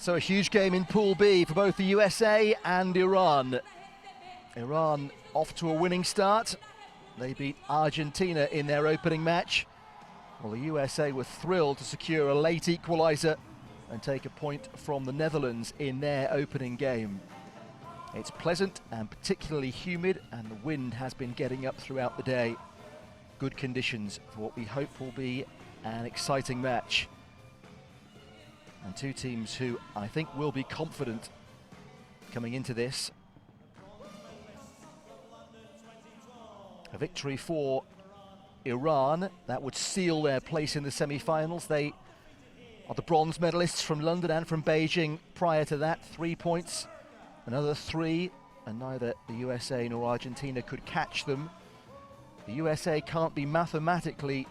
So a huge game in Pool B for both the USA and Iran. Iran off to a winning start. They beat Argentina in their opening match. Well, the USA were thrilled to secure a late equaliser and take a point from the Netherlands in their opening game. It's pleasant and particularly humid, and the wind has been getting up throughout the day. Good conditions for what we hope will be an exciting match. And two teams who I think will be confident coming into this. A victory for Iran, that would seal their place in the semi-finals. They are the bronze medalists from London and from Beijing prior to that. 3 points, another 3, and neither the USA nor Argentina could catch them. The USA can't be mathematically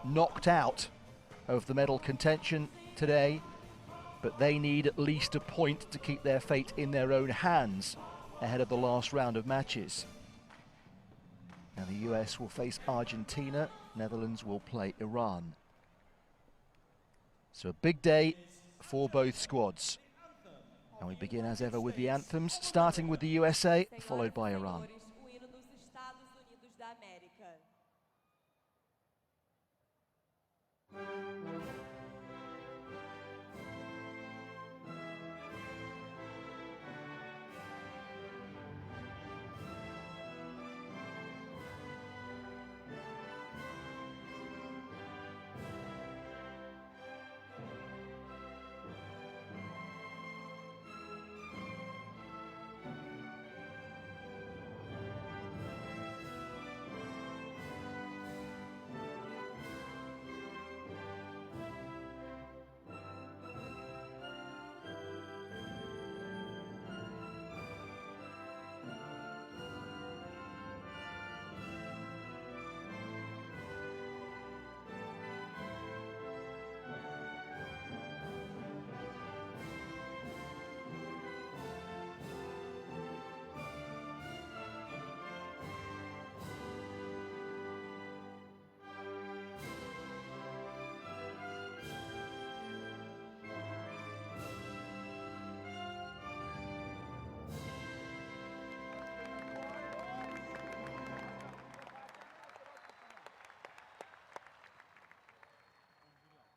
knocked out of the medal contention today, but they need at least a point to keep their fate in their own hands ahead of the last round of matches. Now the US will face Argentina, Netherlands will play Iran. So a big day for both squads. And we begin as ever with the anthems, starting with the USA, followed by Iran.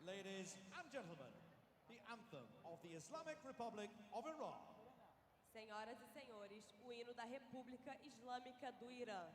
Ladies and gentlemen, the anthem of the Islamic Republic of Iran. Senhoras e senhores, o hino da República Islâmica do Irã.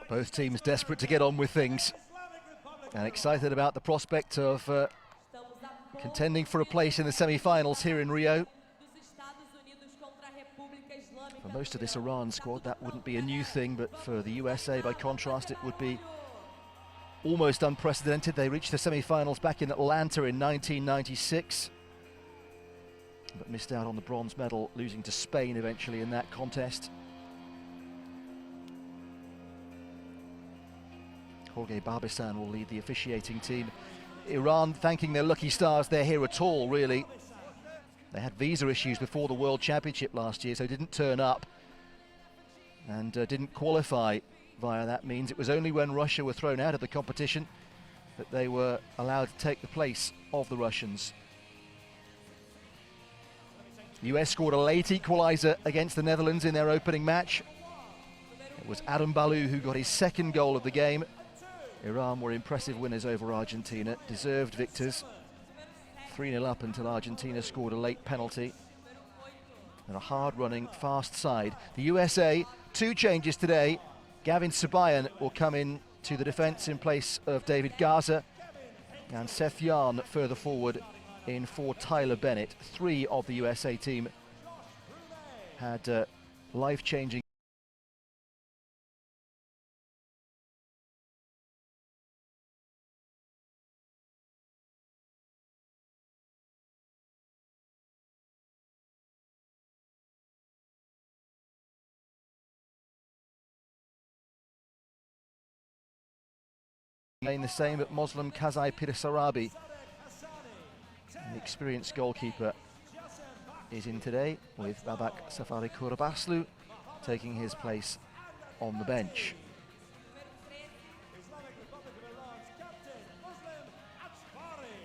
Both teams desperate to get on with things and excited about the prospect of contending for a place in the semi-finals here in Rio. For most of this Iran squad, that wouldn't be a new thing, but for the USA, by contrast, it would be almost unprecedented. They reached the semi-finals back in Atlanta in 1996, but missed out on the bronze medal, losing to Spain eventually in that contest. Jorge Barbisan will lead the officiating team. Iran thanking their lucky stars they're here at all, really. They had visa issues before the World Championship last year, so didn't turn up and didn't qualify via that means. It was only when Russia were thrown out of the competition that they were allowed to take the place of the Russians. The US scored a late equaliser against the Netherlands in their opening match. It was Adam BALLOU who got his second goal of the game. Iran were impressive winners over Argentina, deserved victors. 3-0 up until Argentina scored a late penalty. They're a hard-running, fast side. The USA, 2 changes today. Gavin Sabayan will come in to the defence in place of David Gaza, and Seth further forward in for Tyler Bennett. 3 of the USA team had life-changing remain the same, but Moslem KHAZAEIPIRSARABI, the experienced goalkeeper, is in today, with Babak Safari Kurabaslu taking his place on the bench. Islamic Republic of Iran's captain, Muslim Atbari.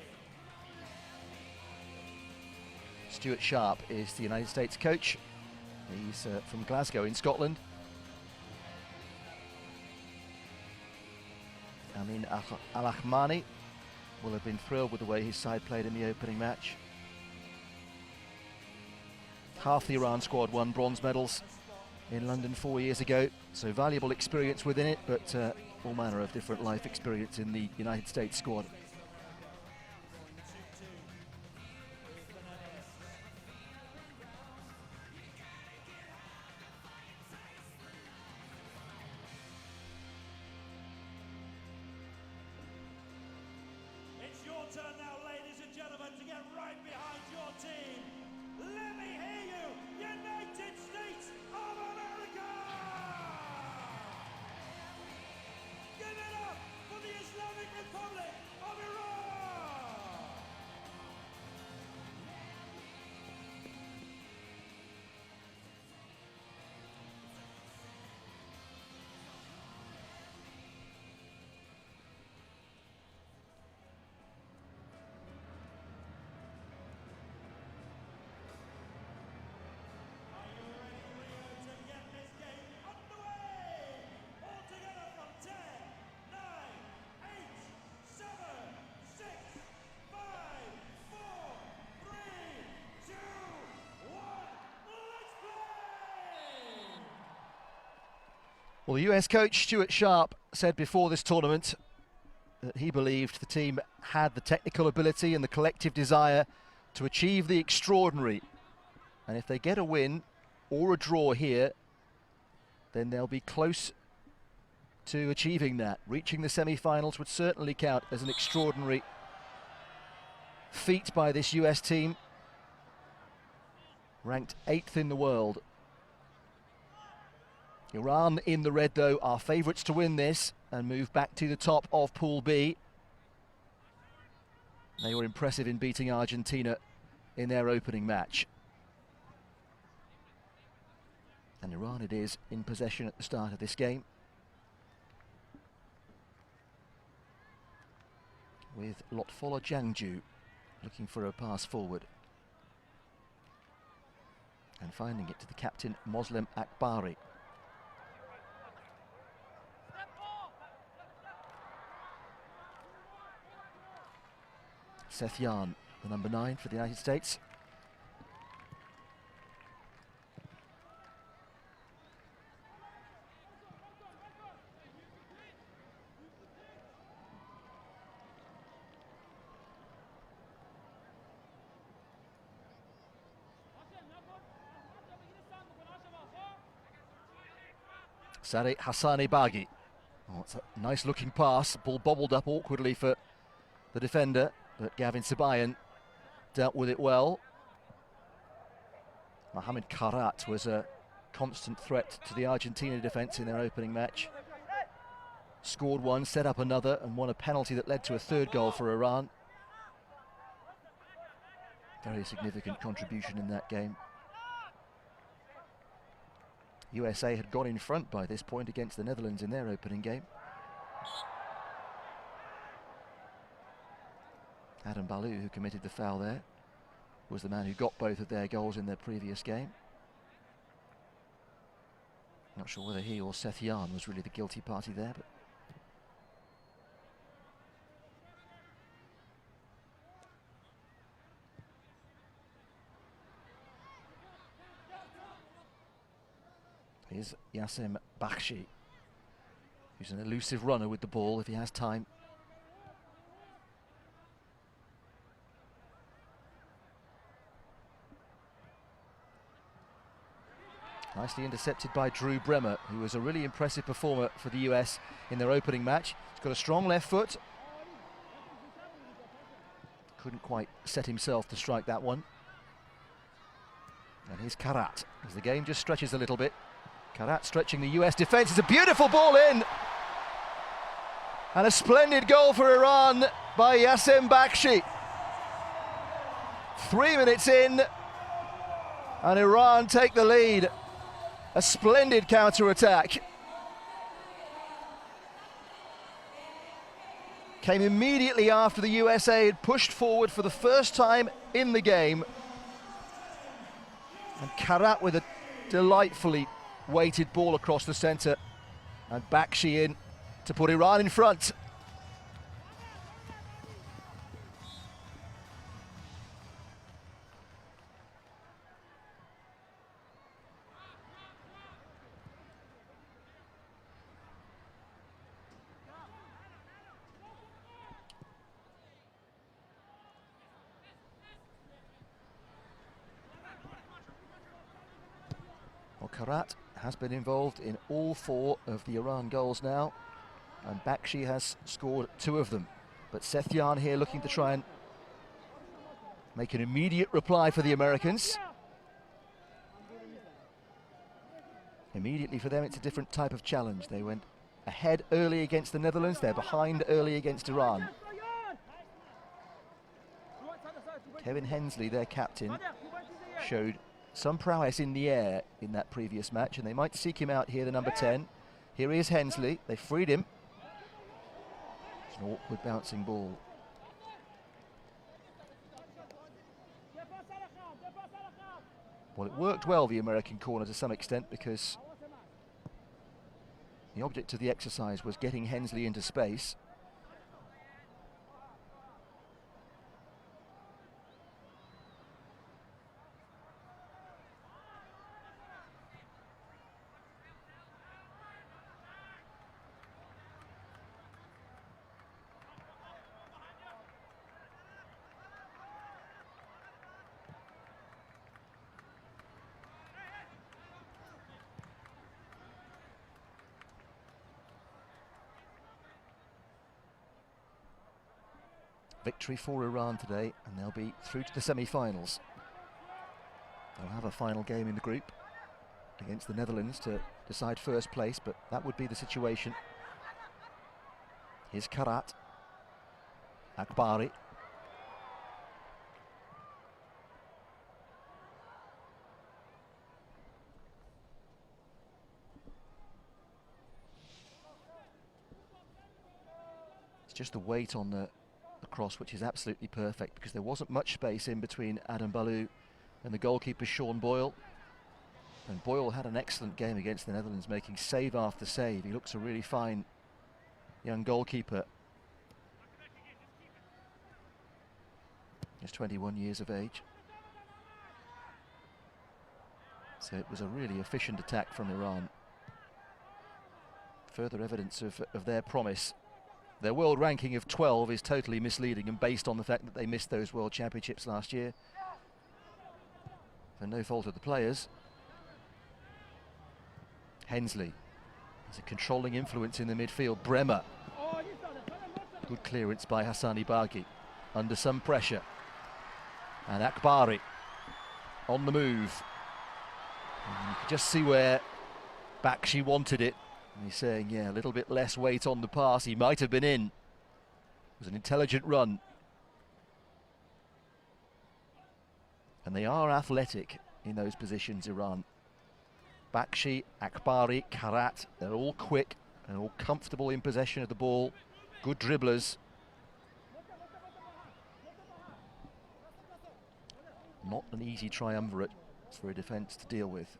Stuart Sharp is the United States coach. He's from Glasgow in Scotland. Amin Al-Ahmani will have been thrilled with the way his side played in the opening match. Half the Iran squad won bronze medals in London 4 years ago, so valuable experience within it, but all manner of different life experience in the United States squad. It's your turn now, ladies and gentlemen, to get right behind your team. Let me hear you, United States of America! Give it up for the Islamic Republic of Iran! Are you ready, Rio, to get this game underway? All together from 10, 9, 8, 7, 6, 5, 4, 3, 2, 1, let's play! Well, the US coach Stuart Sharp said before this tournament that he believed the team had the technical ability and the collective desire to achieve the extraordinary. And if they get a win or a draw here, then they'll be close to achieving that. Reaching the semi-finals would certainly count as an extraordinary feat by this US team, ranked 8th in the world. Iran in the red, though, are favourites to win this and move back to the top of Pool B. They were impressive in beating Argentina in their opening match. And Iran it is in possession at the start of this game, with Lotfollah JANGJOU looking for a pass forward and finding it to the captain Moslem AKBARI. Seth, the number 9 for the United States. Sadegh, HASSANI, BAGHI. Oh, it's a nice looking pass. Ball bobbled up awkwardly for the defender, but Gavin Sabayan dealt with it well. Mohammad KHARAT was a constant threat to the Argentina defence in their opening match. Scored one, set up another, and won a penalty that led to a third goal for Iran. Very significant contribution in that game. USA had got in front by this point against the Netherlands in their opening game. Adam BALLOU, who committed the foul there, was the man who got both of their goals in their previous game. Not sure whether he or Seth was really the guilty party there, but is Jasem BAGHSHI, who's an elusive runner with the ball if he has time. Nicely intercepted by Drew Bremer, who was a really impressive performer for the US in their opening match. He's got a strong left foot. Couldn't quite set himself to strike that one. And here's KHARAT, as the game just stretches a little bit. KHARAT stretching the US defence. It's a beautiful ball in. And a splendid goal for Iran by Jasem BAGHSHI. 3 minutes in, and Iran take the lead. A splendid counter-attack. Came immediately after the USA had pushed forward for the first time in the game. And KHARAT with a delightfully weighted ball across the centre. And BAGHSHI in to put Iran in front. Well, KHARAT has been involved in all 4 of the Iran goals now, and BAGHSHI has scored 2 of them. But Seth JAHN here looking to try and make an immediate reply for the Americans. Immediately for them, it's a different type of challenge. They went ahead early against the Netherlands, they're behind early against Iran. Kevin HENSLEY, their captain, showed some prowess in the air in that previous match, and they might seek him out here, the number 10. Here he is, HENSLEY. They freed him. It's an awkward bouncing ball. Well, it worked well, the American corner, to some extent, because the object of the exercise was getting HENSLEY into space. Victory for Iran today, and they'll be through to the semi-finals. They'll have a final game in the group against the Netherlands to decide first place, but that would be the situation. Here's KHARAT, AKBARI. It's just the weight on the cross, which is absolutely perfect, because there wasn't much space in between Adam BALLOU and the goalkeeper Sean BOYLE. And BOYLE had an excellent game against the Netherlands, making save after save. He looks a really fine young goalkeeper. He's 21 years of age. So it was a really efficient attack from Iran. Further evidence of their promise. Their world ranking of 12 is totally misleading and based on the fact that they missed those World Championships last year. For no fault of the players. HENSLEY has a controlling influence in the midfield. Bremer. Good clearance by HASSANI BAGHI. Under some pressure. And AKBARI on the move. And you can just see where BAGHSHI wanted it. And he's saying, yeah, a little bit less weight on the pass. He might have been in. It was an intelligent run. And they are athletic in those positions, Iran. BAGHSHI, AKBARI, KHARAT, they're all quick and all comfortable in possession of the ball. Good dribblers. Not an easy triumvirate for a defence to deal with.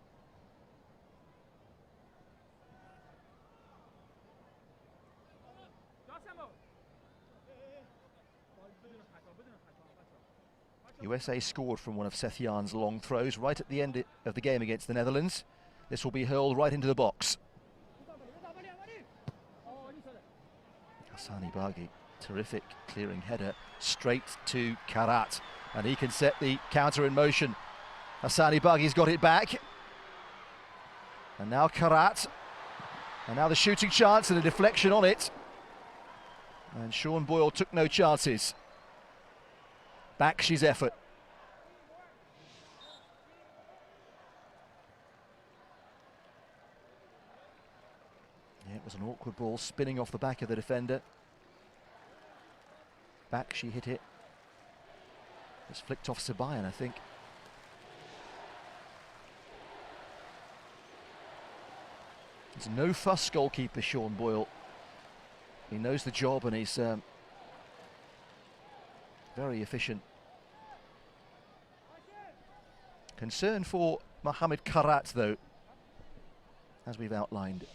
USA scored from one of Seth JAHN's long throws right at the end of the game against the Netherlands. This will be hurled right into the box. HASSANI BAGHI, terrific clearing header straight to KHARAT, and he can set the counter in motion. HASSANI BAGHI's got it back, and now KHARAT, and now the shooting chance and a deflection on it, and Sean Boyle took no chances. BAKHSHI's effort. Yeah, it was an awkward ball spinning off the back of the defender. BAKHSHI hit it. It's flicked off SIBAYAN, I think. He's a no-fuss goalkeeper, Sean Boyle. He knows the job and he's very efficient. Concern for Mohammad KHARAT, though, as we've outlined.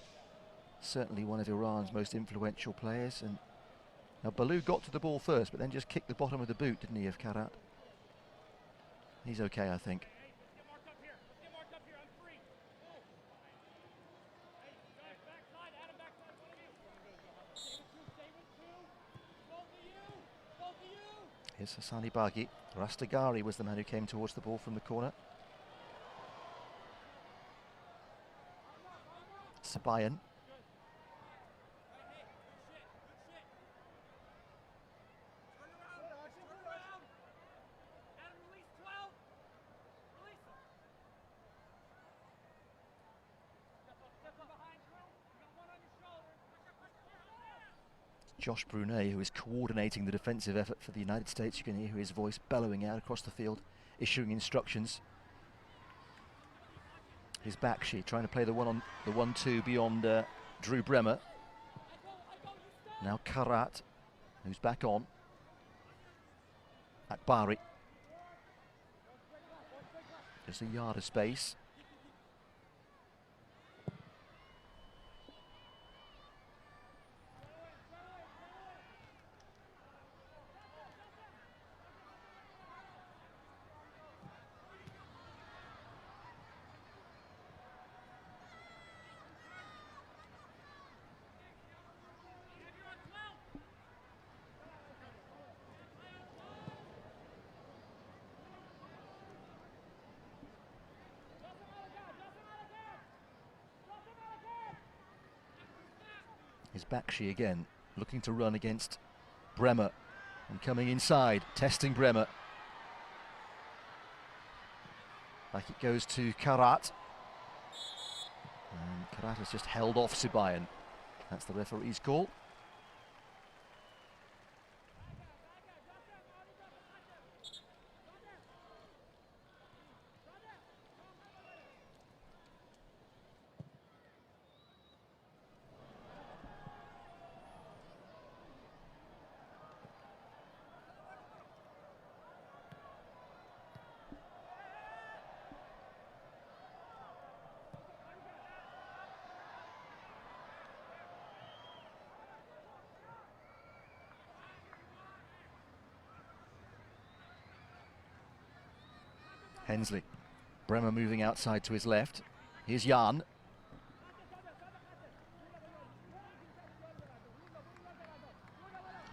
Certainly one of Iran's most influential players. And now BALLOU got to the ball first, but then just kicked the bottom of the boot, didn't he, of KHARAT? He's okay, I think. Here's HASSANI BAGHI. RASTEGARI was the man who came towards the ball from the corner. SIBAYAN. Josh Brunei, who is coordinating the defensive effort for the United States. You can hear his voice bellowing out across the field, issuing instructions. Here's BAKHSHI trying to play the 1-2 beyond Drew BREMER. Now KHARAT, who's back on. AKBARI. There's a yard of space. Is BAKHSHI again, looking to run against BREMER and coming inside, testing BREMER. Like it goes to KHARAT. And KHARAT has just held off SIBAYAN. That's the referee's call. HENSLEY. BREMER moving outside to his left. Here's JAHN.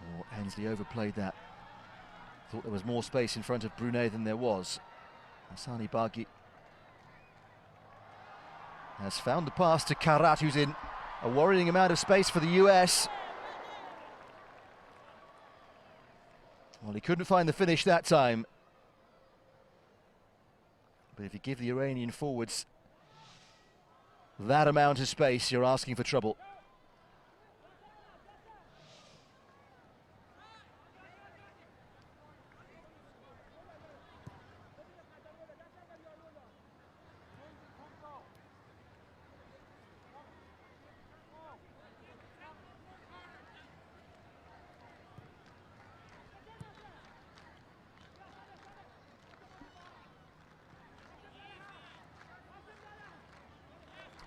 Oh, HENSLEY overplayed that. Thought there was more space in front of Brunei than there was. HASSANI BAGHI has found the pass to KHARAT, who's in a worrying amount of space for the US. Well, he couldn't find the finish that time. But if you give the Iranian forwards that amount of space, you're asking for trouble.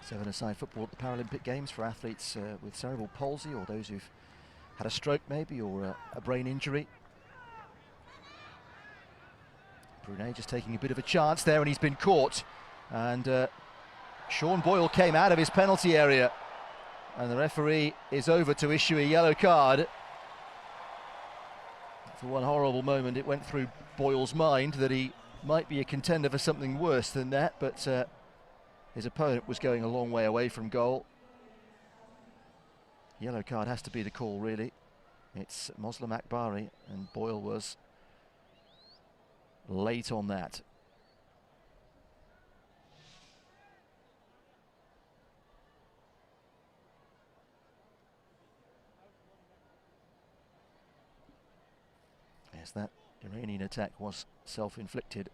Seven-a-side football at the Paralympic Games for athletes with cerebral palsy, or those who've had a stroke maybe, or a brain injury. Brunei just taking a bit of a chance there, and he's been caught. And Sean Boyle came out of his penalty area, and the referee is over to issue a yellow card. For one horrible moment, it went through Boyle's mind that he might be a contender for something worse than that, but his opponent was going a long way away from goal. Yellow card has to be the call, really. It's Moslem AKBARI, and Boyle was late on that. Yes, that Iranian attack was self-inflicted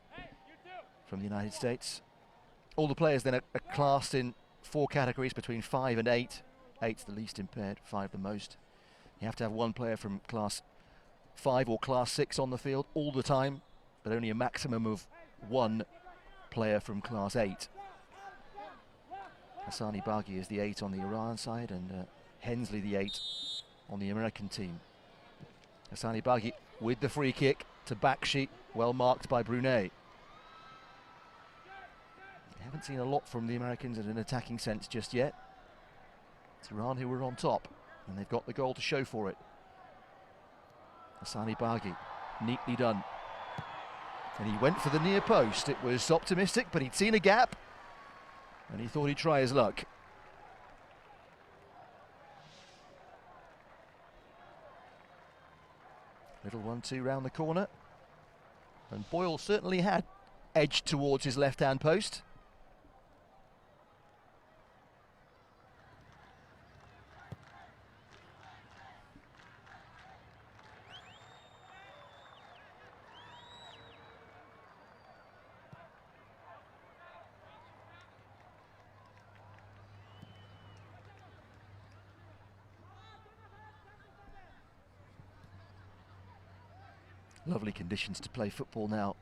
from the United States. All the players then are classed in 4 categories between 5 and 8. 8's the least impaired, 5 the most. You have to have one player from class 5 or class 6 on the field all the time, but only a maximum of 1 player from class 8. HASSANI BAGHI is the 8 on the Iran side, and HENSLEY the 8 on the American team. HASSANI BAGHI with the free kick to BAKHSHI, well marked by Brunei. Haven't seen a lot from the Americans in an attacking sense just yet. It's Iran who were on top, and they've got the goal to show for it. HASSANI BAGHI, neatly done. And he went for the near post. It was optimistic, but he'd seen a gap, and he thought he'd try his luck. Little 1-2 round the corner. And Boyle certainly had edged towards his left-hand post. Lovely conditions to play football now,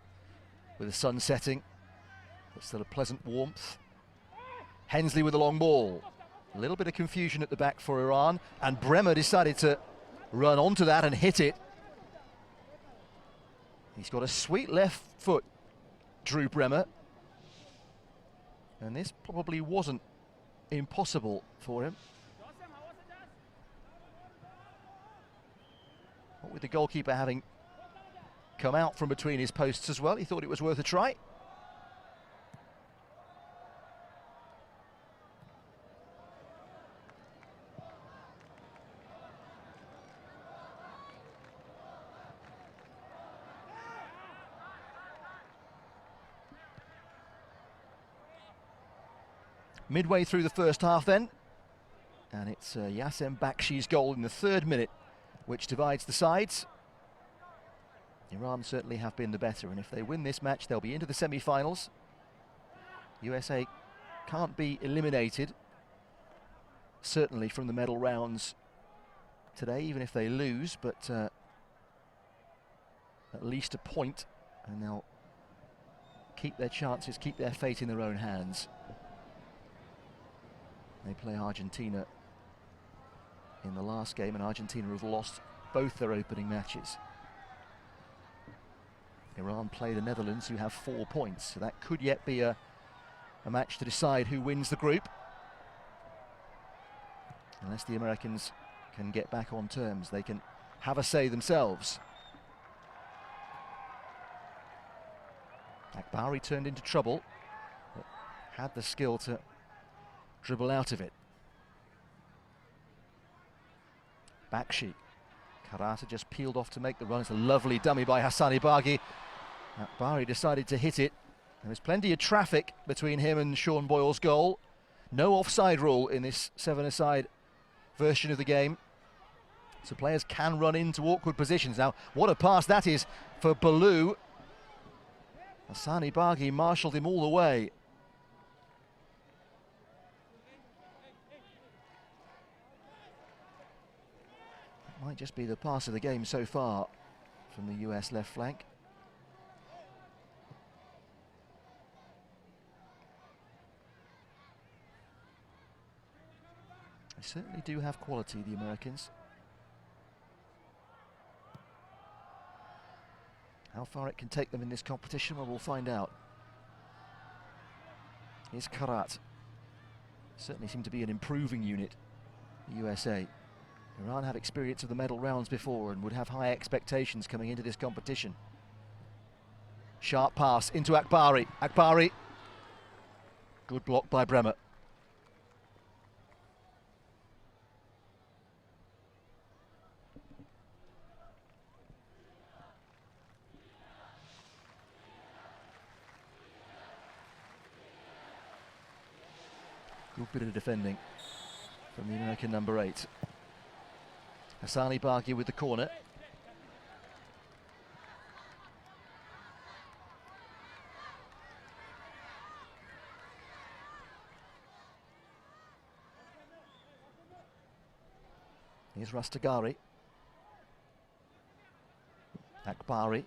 with the sun setting, but still a pleasant warmth. HENSLEY with a long ball. A little bit of confusion at the back for Iran, and BREMER decided to run onto that and hit it. He's got a sweet left foot, Drew BREMER, and this probably wasn't impossible for him. What with the goalkeeper having come out from between his posts as well, he thought it was worth a try. Midway through the first half then, and it's Jasem BAKHSHI's goal in the 3rd minute which divides the sides. Iran certainly have been the better, and if they win this match, they'll be into the semi-finals. USA can't be eliminated, certainly from the medal rounds today, even if they lose, but at least a point, and they'll keep their chances, keep their fate in their own hands. They play Argentina in the last game, and Argentina have lost both their opening matches. Iran play the Netherlands, who have 4 points, so that could yet be a match to decide who wins the group, unless the Americans can get back on terms. They can have a say themselves. AKBARI turned into trouble, but had the skill to dribble out of it. BAKHSHI. KHARAT just peeled off to make the run. It's a lovely dummy by HASSANI BAGHI. AKBARI decided to hit it. There was plenty of traffic between him and Sean Boyle's goal. No offside rule in this 7-a-side version of the game, so players can run into awkward positions. Now, what a pass that is for BALLOU. HASSANI BAGHI marshalled him all the way. Might just be the pass of the game so far from the US left flank. They certainly do have quality, the Americans. How far it can take them in this competition, well, we'll find out. Here's KHARAT. certainly seem to be an improving unit, the USA. Iran have experience of the medal rounds before and would have high expectations coming into this competition. Sharp pass into AKBARI. AKBARI. Good block by BREMER. Good bit of defending from the American number 8. HASSANI BAGHI with the corner. Here's RASTEGARI. AKBARI.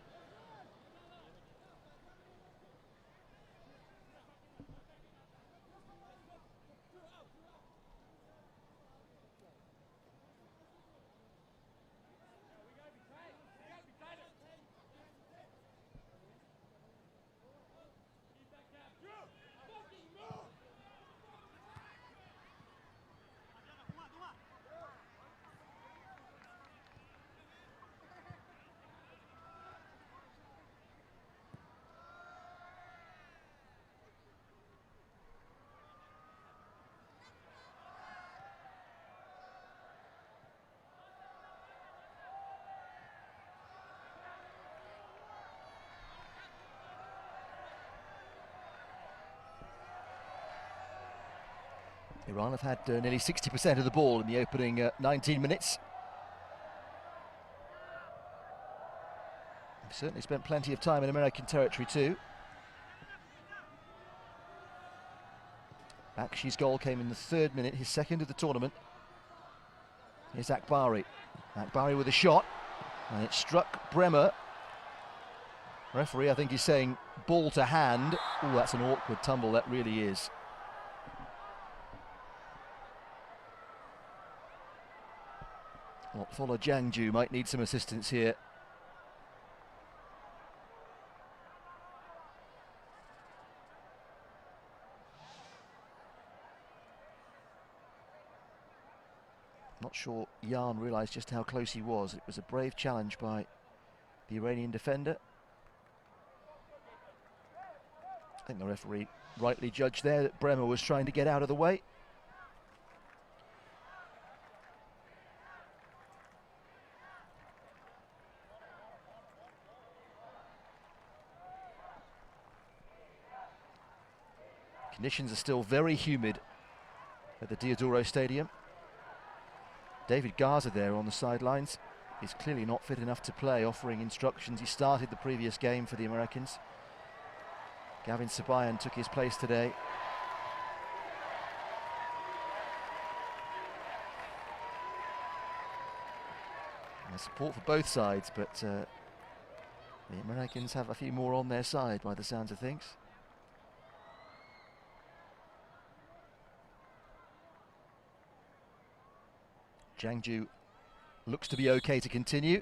Iran have had nearly 60% of the ball in the opening 19 minutes. They've certainly spent plenty of time in American territory too. BAKHSHI's goal came in the 3rd minute, his 2nd of the tournament. Here's AKBARI. AKBARI with a shot, and it struck BREMER. Referee, I think he's saying ball to hand. Oh, that's an awkward tumble, that really is. Lotfollah JANGJOU might need some assistance here. Not sure JAHN realised just how close he was. It was a brave challenge by the Iranian defender. I think the referee rightly judged there that BREMER was trying to get out of the way. Conditions are still very humid at the Diodoro Stadium. David Garza there on the sidelines. He's clearly not fit enough to play, offering instructions. He started the previous game for the Americans. Gavin SIBAYAN took his place today. And there's support for both sides, but the Americans have a few more on their side by the sounds of things. JANGJOU looks to be okay to continue.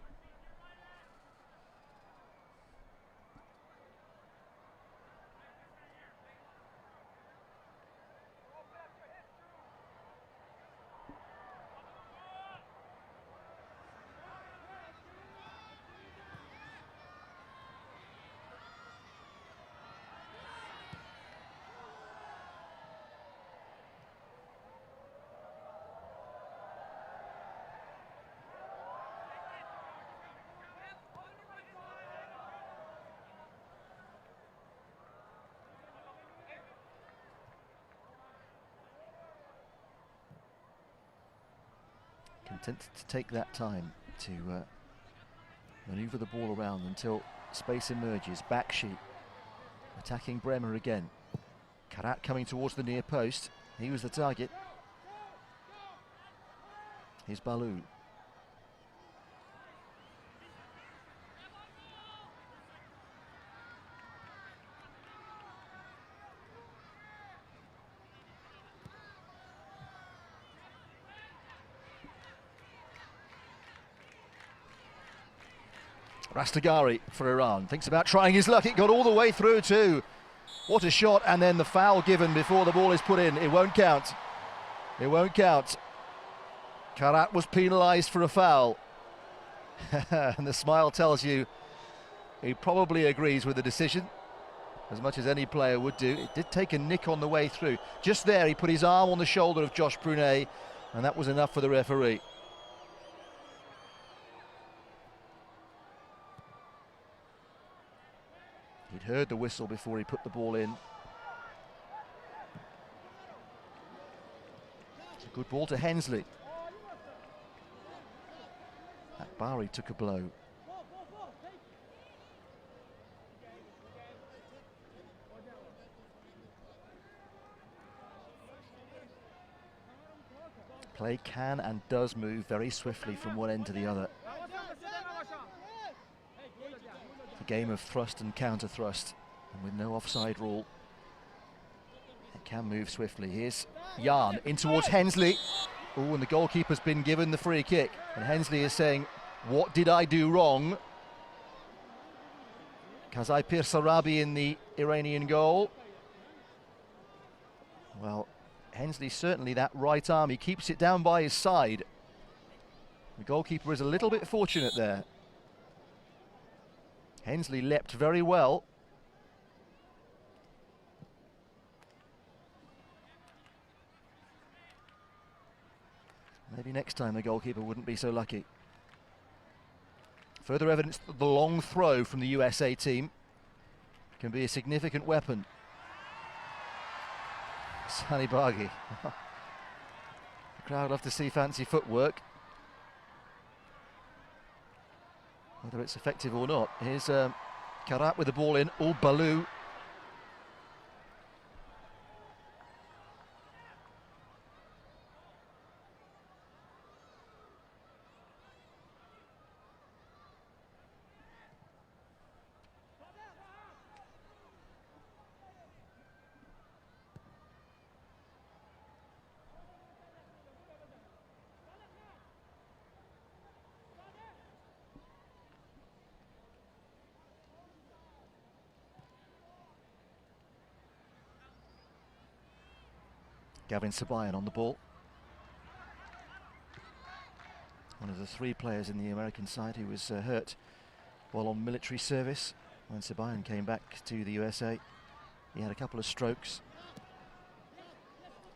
Content to take that time to manoeuvre the ball around until space emerges. BAKHSHI attacking BREMER again. KHARAT coming towards the near post. He was the target. Here's BALLOU. RASTEGARI for Iran. Thinks about trying his luck. It got all the way through too. What a shot, and then the foul given before the ball is put in. It won't count. It won't count. KHARAT was penalised for a foul. And the smile tells you he probably agrees with the decision, as much as any player would do. It did take a nick on the way through. Just there, he put his arm on the shoulder of Josh Brunais, and that was enough for the referee. He'd heard the whistle before he put the ball in. It's a good ball to Hensley. AKBARI took a blow. Play can and does move very swiftly from one end to the other. It's a game of thrust and counter thrust, and with no offside rule, it can move swiftly. Here's JAHN in towards Hensley. Oh, and the goalkeeper's been given the free kick, and Hensley is saying, what did I do wrong? KHAZAEIPIRSARABI in the Iranian goal. Well, Hensley certainly that right arm, he keeps it down by his side. The goalkeeper is a little bit fortunate there. Hensley leapt very well. Maybe next time the goalkeeper wouldn't be so lucky. Further evidence that the long throw from the USA team can be a significant weapon. HASSANI BAGHI. The crowd love to see fancy footwork. Whether it's effective or not. Here's KHARAT with the ball in. Oh, BALLOU. Gavin SIBAYAN on the ball. One of the three players in the American side who was hurt while on military service. When SIBAYAN came back to the USA, he had a couple of strokes.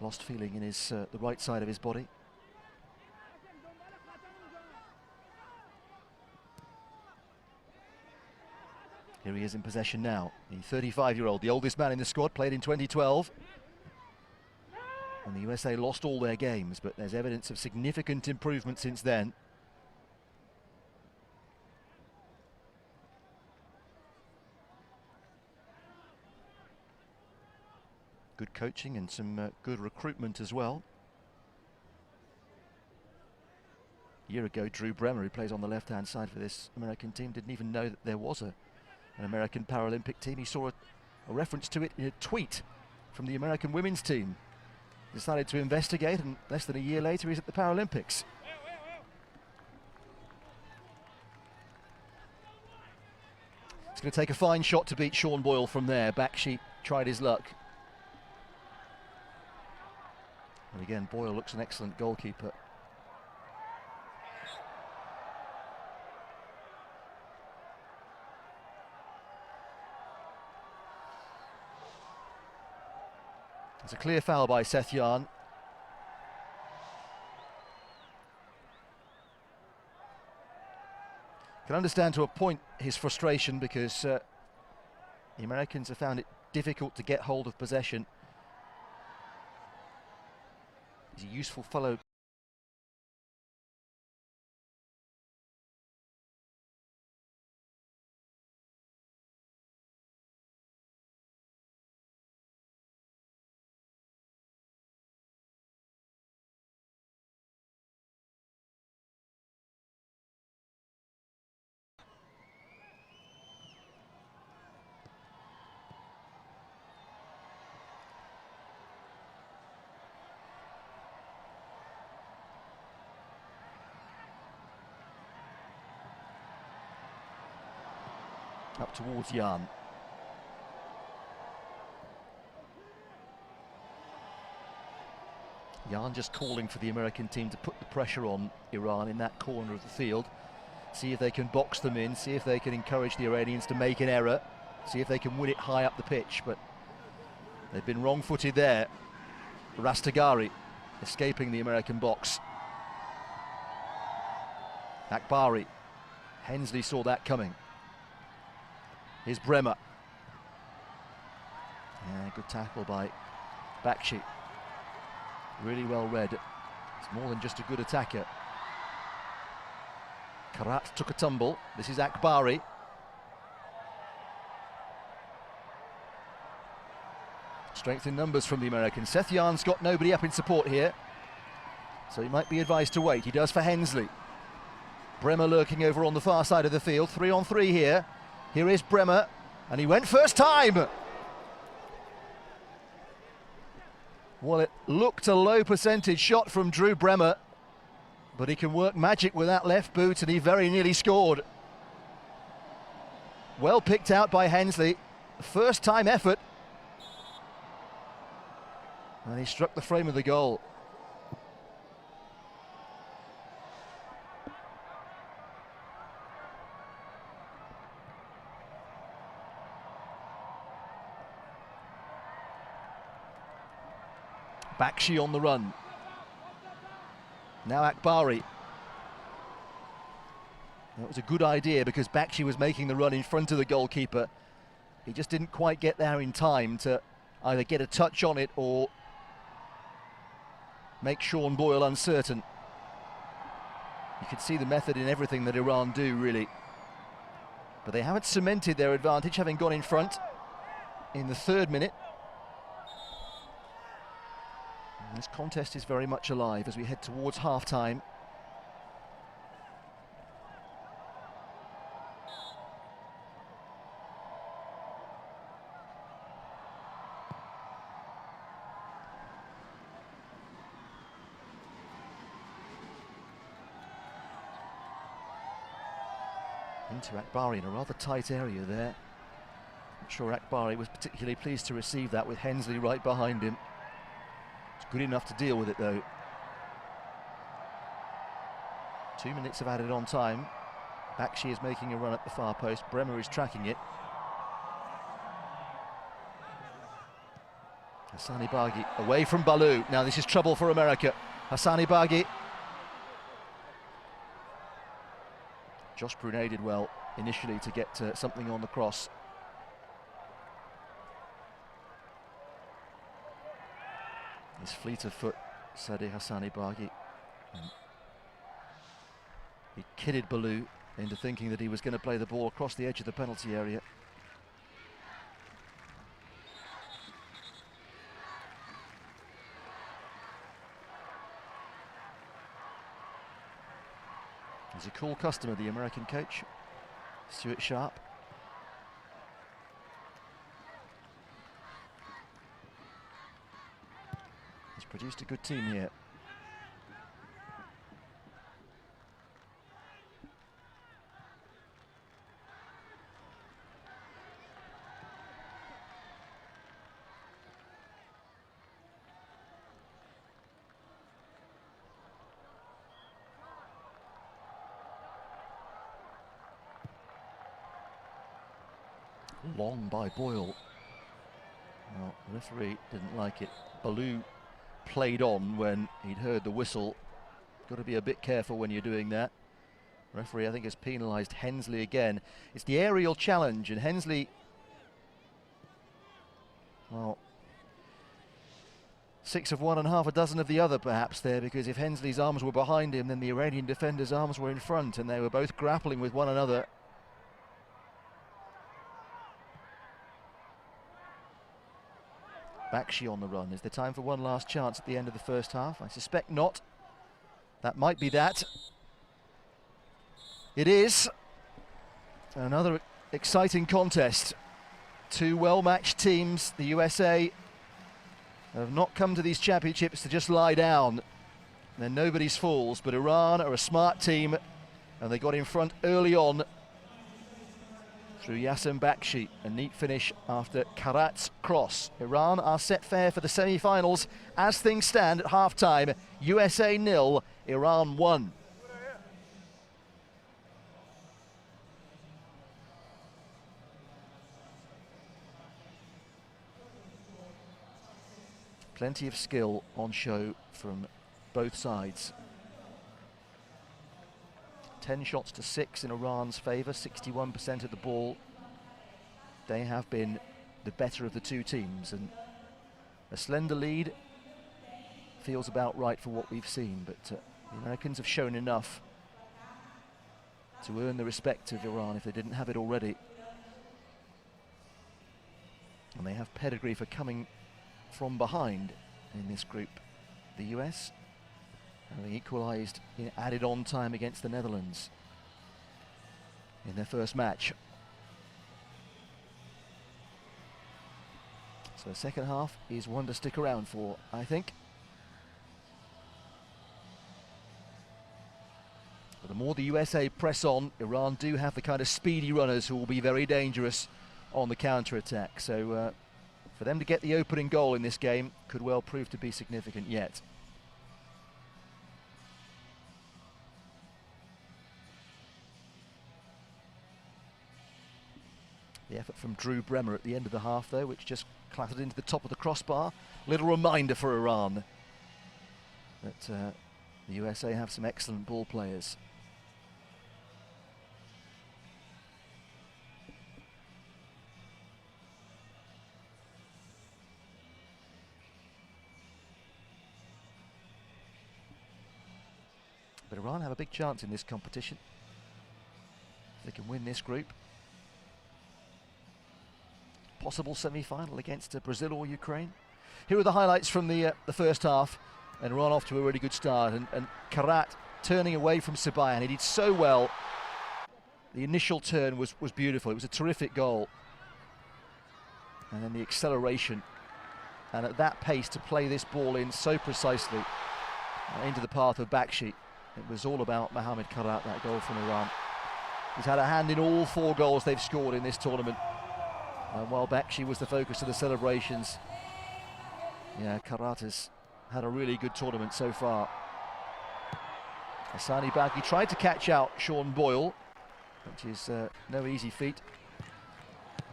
Lost feeling in his the right side of his body. Here he is in possession now. The 35-year-old, the oldest man in the squad, played in 2012. And the USA lost all their games, but there's evidence of significant improvement since then. Good coaching and some good recruitment as well. A year ago, Drew BREMER, who plays on the left-hand side for this American team, didn't even know that there was an American Paralympic team. He saw a reference to it in a tweet from the American women's team. Decided to investigate, and less than a year later he's at the Paralympics. It's going to take a fine shot to beat Sean Boyle from there. BAKHSHI tried his luck. And again, Boyle looks an excellent goalkeeper. It's a clear foul by Seth JAHN. Can understand to a point his frustration, because the Americans have found it difficult to get hold of possession. He's a useful fellow. Up towards JAHN. JAHN just calling for the American team to put the pressure on Iran in that corner of the field. See if they can box them in, see if they can encourage the Iranians to make an error, see if they can win it high up the pitch, but they've been wrong-footed there. Rastegari escaping the American box. AKBARI. Hensley saw that coming. Here's BREMER. Yeah, good tackle by BAKHSHI. Really well read. It's more than just a good attacker. KHARAT took a tumble. This is AKBARI. Strength in numbers from the Americans. Seth Yarn's got nobody up in support here, so he might be advised to wait. He does for Hensley. BREMER lurking over on the far side of the field. 3-on-3 here. Here is BREMER, and he went first time. Well, it looked a low percentage shot from Drew BREMER, but he can work magic with that left boot, and he very nearly scored. Well picked out by Hensley. First time effort. And he struck the frame of the goal. BAKHSHI on the run. Now AKBARI. That was a good idea because BAKHSHI was making the run in front of the goalkeeper. He just didn't quite get there in time to either get a touch on it or make Sean Boyle uncertain. You can see the method in everything that Iran do, really. But they haven't cemented their advantage, having gone in front in the 3rd minute. And this contest is very much alive as we head towards half-time. Into AKBARI in a rather tight area there. Not sure AKBARI was particularly pleased to receive that with Hensley right behind him. It's good enough to deal with it though. 2 minutes of added on time. BAKHSHI is making a run at the far post. BREMER is tracking it. HASSANI BAGHI away from BALLOU. Now this is trouble for America. HASSANI BAGHI. Josh Brunei did well initially to get something on the cross. His fleet of foot, Sadegh HASSANI BAGHI. He kidded BALLOU into thinking that he was going to play the ball across the edge of the penalty area. He's a cool customer, the American coach, Stuart Sharp. He's produced a good team here. Long by Boyle. Well, the referee didn't like it. BALLOU played on when he'd heard the whistle. Got to be a bit careful when you're doing that. Referee, I think, has penalised Hensley again. It's the aerial challenge, and Hensley, well, 6 of one and half a dozen of the other, perhaps, there, because if Hensley's arms were behind him, then the Iranian defender's arms were in front, and they were both grappling with one another. BAKHSHI on the run. Is there time for one last chance at the end of the first half? I suspect not. That might be that. It is. Another exciting contest. Two well-matched teams. The USA have not come to these championships to just lie down. They're nobody's fools, but Iran are a smart team, and they got in front early on through Jasem BAKHSHI. A neat finish after KHARAT's cross. Iran are set fair for the semi-finals. As things stand at half-time, USA 0, Iran 1. Plenty of skill on show from both sides. 10 shots to 6 in Iran's favour, 61% of the ball. They have been the better of the two teams, and a slender lead feels about right for what we've seen, but the Americans have shown enough to earn the respect of Iran if they didn't have it already. And they have pedigree for coming from behind in this group. The US having equalised in added on time against the Netherlands in their first match. So the second half is one to stick around for, I think. But the more the USA press on, Iran do have the kind of speedy runners who will be very dangerous on the counter-attack. So for them to get the opening goal in this game could well prove to be significant yet. The effort from Drew BREMER at the end of the half, though, which just clattered into the top of the crossbar. Little reminder for Iran that the USA have some excellent ball players. But Iran have a big chance in this competition. If they can win this group. Possible semi-final against Brazil or Ukraine. Here are the highlights from the first half, and Iran off to a really good start, and KHARAT turning away from SIBAYAN. He did so well. The initial turn was beautiful. It was a terrific goal. And then the acceleration, and at that pace to play this ball in so precisely into the path of BAKHSHI. It was all about Mohammad KHARAT, that goal from Iran. He's had a hand in all 4 goals they've scored in this tournament. And while BAKHSHI was the focus of the celebrations, yeah, KHARAT has had a really good tournament so far. HASSANI BAGHI tried to catch out Sean Boyle, which is no easy feat.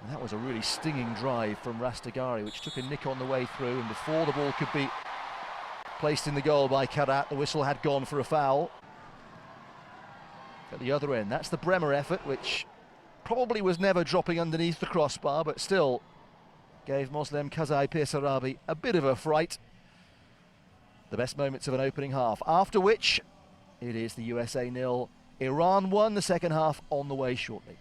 And that was a really stinging drive from Rastegari, which took a nick on the way through, and before the ball could be placed in the goal by KHARAT, the whistle had gone for a foul. At the other end, that's the BREMER effort, which probably was never dropping underneath the crossbar, but still gave Moslem KHAZAEIPIRSARABI a bit of a fright. The best moments of an opening half, after which it is the USA 0, Iran 1, the second half on the way shortly.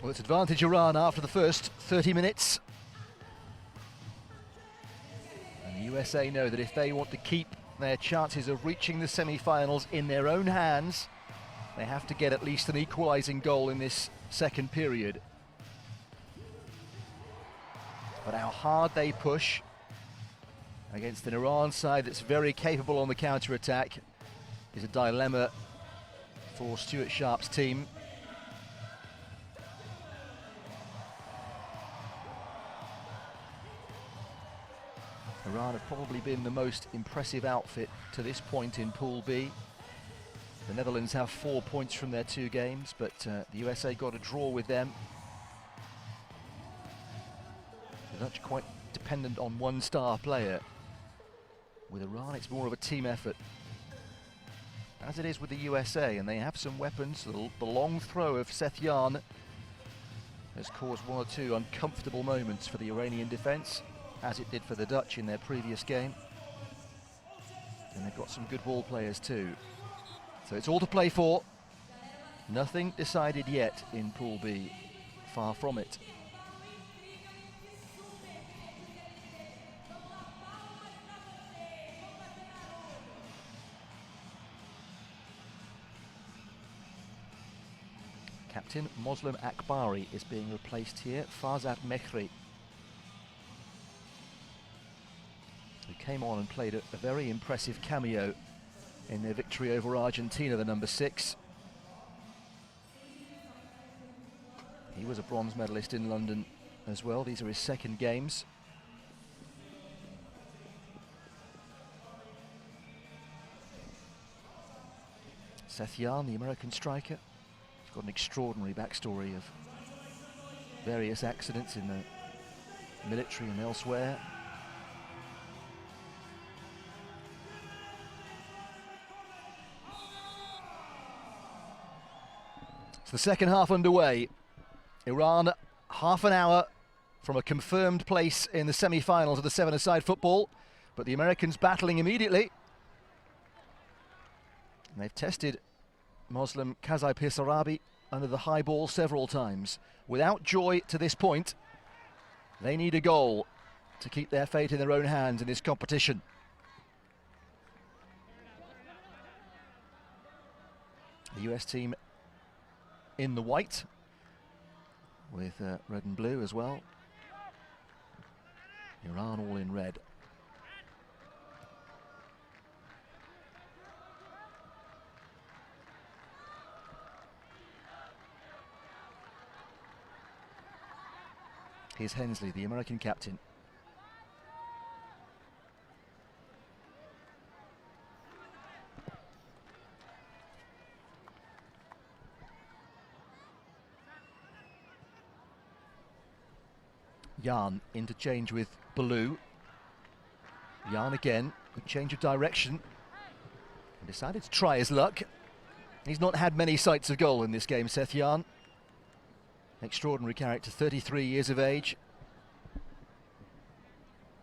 Well, it's advantage Iran after the first 30 minutes. And the USA know that if they want to keep their chances of reaching the semi-finals in their own hands, they have to get at least an equalising goal in this second period. But how hard they push against an Iran side that's very capable on the counter-attack is a dilemma for Stuart Sharp's team. Iran have probably been the most impressive outfit to this point in Pool B. The Netherlands have 4 points from their 2 games, but the USA got a draw with them. The Dutch quite dependent on one star player. With Iran, it's more of a team effort, as it is with the USA, and they have some weapons. The long throw of Seth JAHN has caused 1 or 2 uncomfortable moments for the Iranian defence, as it did for the Dutch in their previous game. And they've got some good ball players too. So it's all to play for. Nothing decided yet in Pool B. Far from it. Captain Moslem AKBARI is being replaced here. Farzad Mehri, who came on and played a very impressive cameo in their victory over Argentina, the number 6. He was a bronze medalist in London as well. These are his second games. Seth JAHN, the American striker, he's got an extraordinary backstory of various accidents in the military and elsewhere. So the second half underway. Iran half an hour from a confirmed place in the semi-finals of the 7-a-side football, but the Americans battling immediately. And they've tested Moslem KHAZAEIPIRSARABI under the high ball several times. Without joy to this point, they need a goal to keep their fate in their own hands in this competition. The US team in the white, with red and blue as well. Iran all in red. Here's Hensley, the American captain. JAHN interchange with BALLOU. JAHN again, good change of direction. And decided to try his luck. He's not had many sights of goal in this game, Seth JAHN. Extraordinary character, 33 years of age.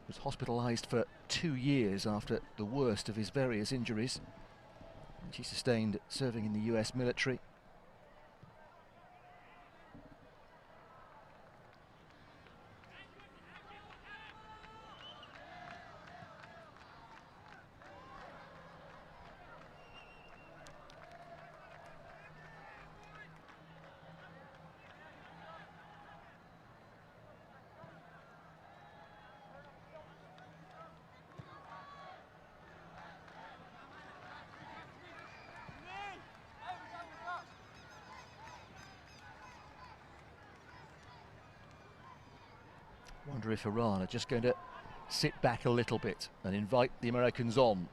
Was hospitalised for 2 years after the worst of his various injuries, which he sustained serving in the US military. Wonder if Iran are just going to sit back a little bit and invite the Americans on,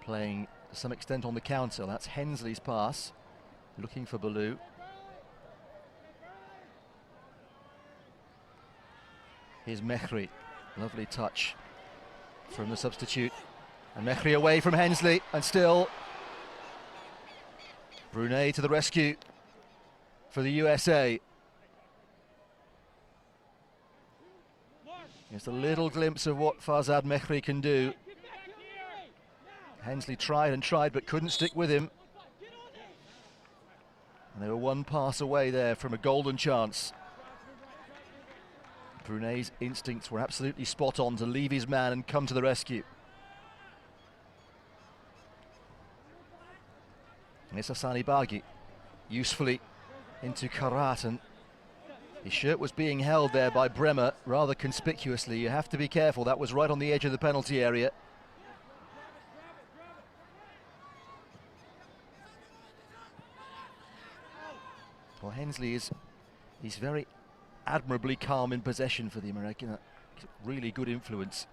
playing to some extent on the counter. That's Hensley's pass, looking for BALLOU. Here's Mehri, lovely touch from the substitute, and Mehri away from Hensley, and still Brunei to the rescue for the USA. Just a little glimpse of what Farzad Mehri can do. Hensley tried and tried but couldn't stick with him. And they were one pass away there from a golden chance. Brunei's instincts were absolutely spot on to leave his man and come to the rescue. And it's HASSANI BAGHI usefully into KHARAT, and his shirt was being held there by BREMER rather conspicuously. You have to be careful, that was right on the edge of the penalty area. Well, Hensley he's very admirably calm in possession for the American. Really good influence.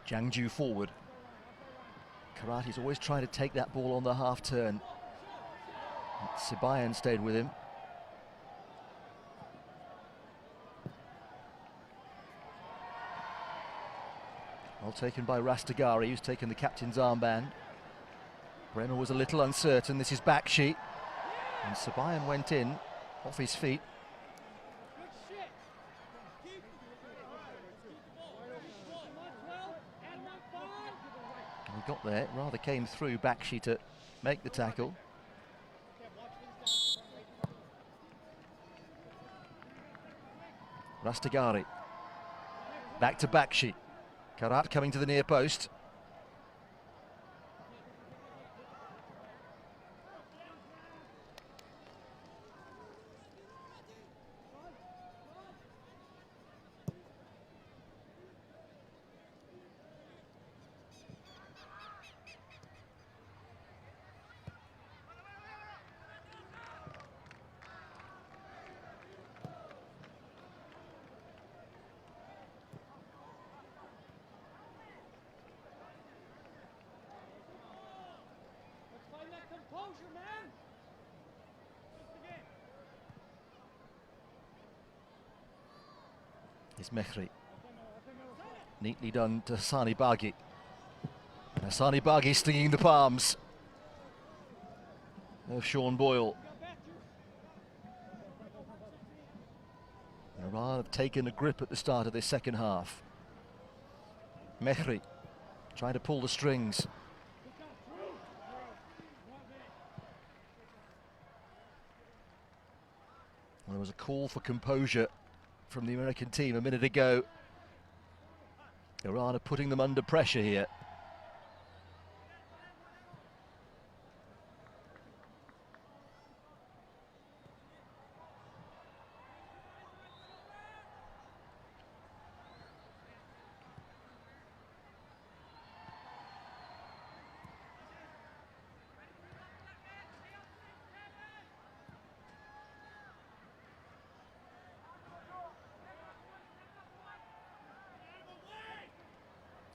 JANGJOU forward. KHARAT's always trying to take that ball on the half turn. SIBAYAN stayed with him. Well taken by RASTEGARI, who's taken the captain's armband. BREMER was a little uncertain. This is BAKHSHI. And SIBAYAN went in off his feet. He got there, rather came through BAKHSHI to make the tackle. RASTEGARI. Back to BAKHSHI. KHARAT coming to the near post. Is Mehri. Neatly done to HASSANI BAGHI. HASSANI BAGHI stinging the palms of Sean Boyle. Iran have taken a grip at the start of this second half. Mehri trying to pull the strings. Well, there was a call for composure from the American team a minute ago. Iran are putting them under pressure here.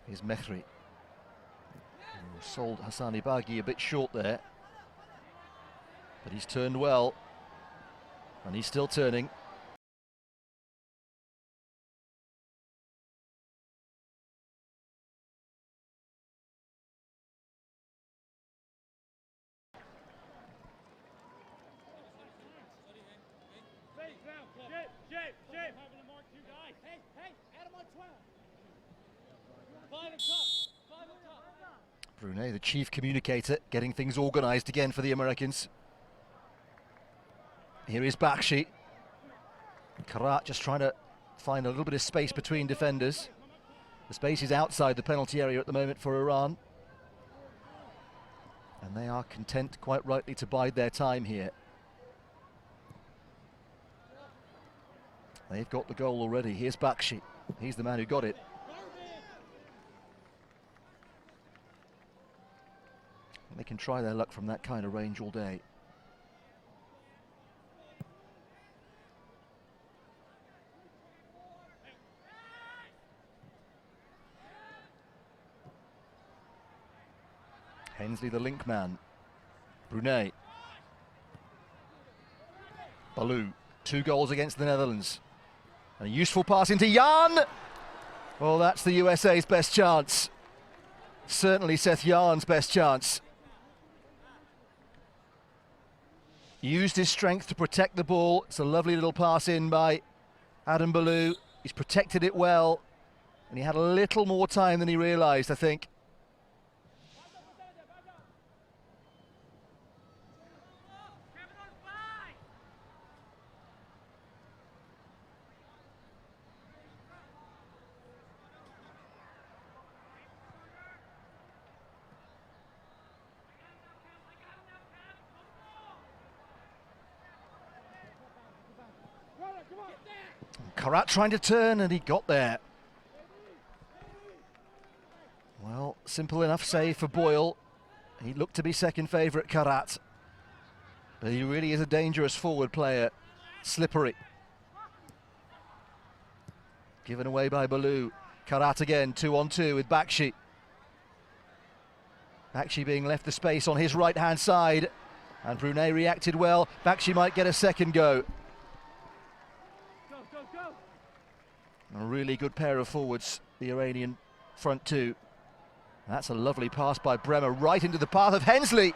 Here's Mehri. Sold HASSANI BAGHI a bit short there, but he's turned well, and he's still turning. Brunei, the chief communicator, getting things organised again for the Americans. Here is BAKHSHI. KHARAT just trying to find a little bit of space between defenders. The space is outside the penalty area at the moment for Iran. And they are content, quite rightly, to bide their time here. They've got the goal already. Here's BAKHSHI. He's the man who got it. They can try their luck from that kind of range all day. Hensley, the link man. Brunei. BALLOU, 2 goals against the Netherlands. And a useful pass into JAHN. Well, that's the USA's best chance. Certainly Seth JAHN's best chance. Used his strength to protect the ball. It's a lovely little pass in by Adam BALLOU. He's protected it well, and he had a little more time than he realised, I think. KHARAT trying to turn, and he got there. Well, simple enough save for BOYLE. He looked to be second favourite, KHARAT. But he really is a dangerous forward player. Slippery. Given away by BALLOU. KHARAT again, 2-on-2 with BAKHSHI. BAKHSHI being left the space on his right-hand side. And Brunei reacted well. BAKHSHI might get a second go. A really good pair of forwards, the Iranian front two. That's a lovely pass by BREMER right into the path of HENSLEY.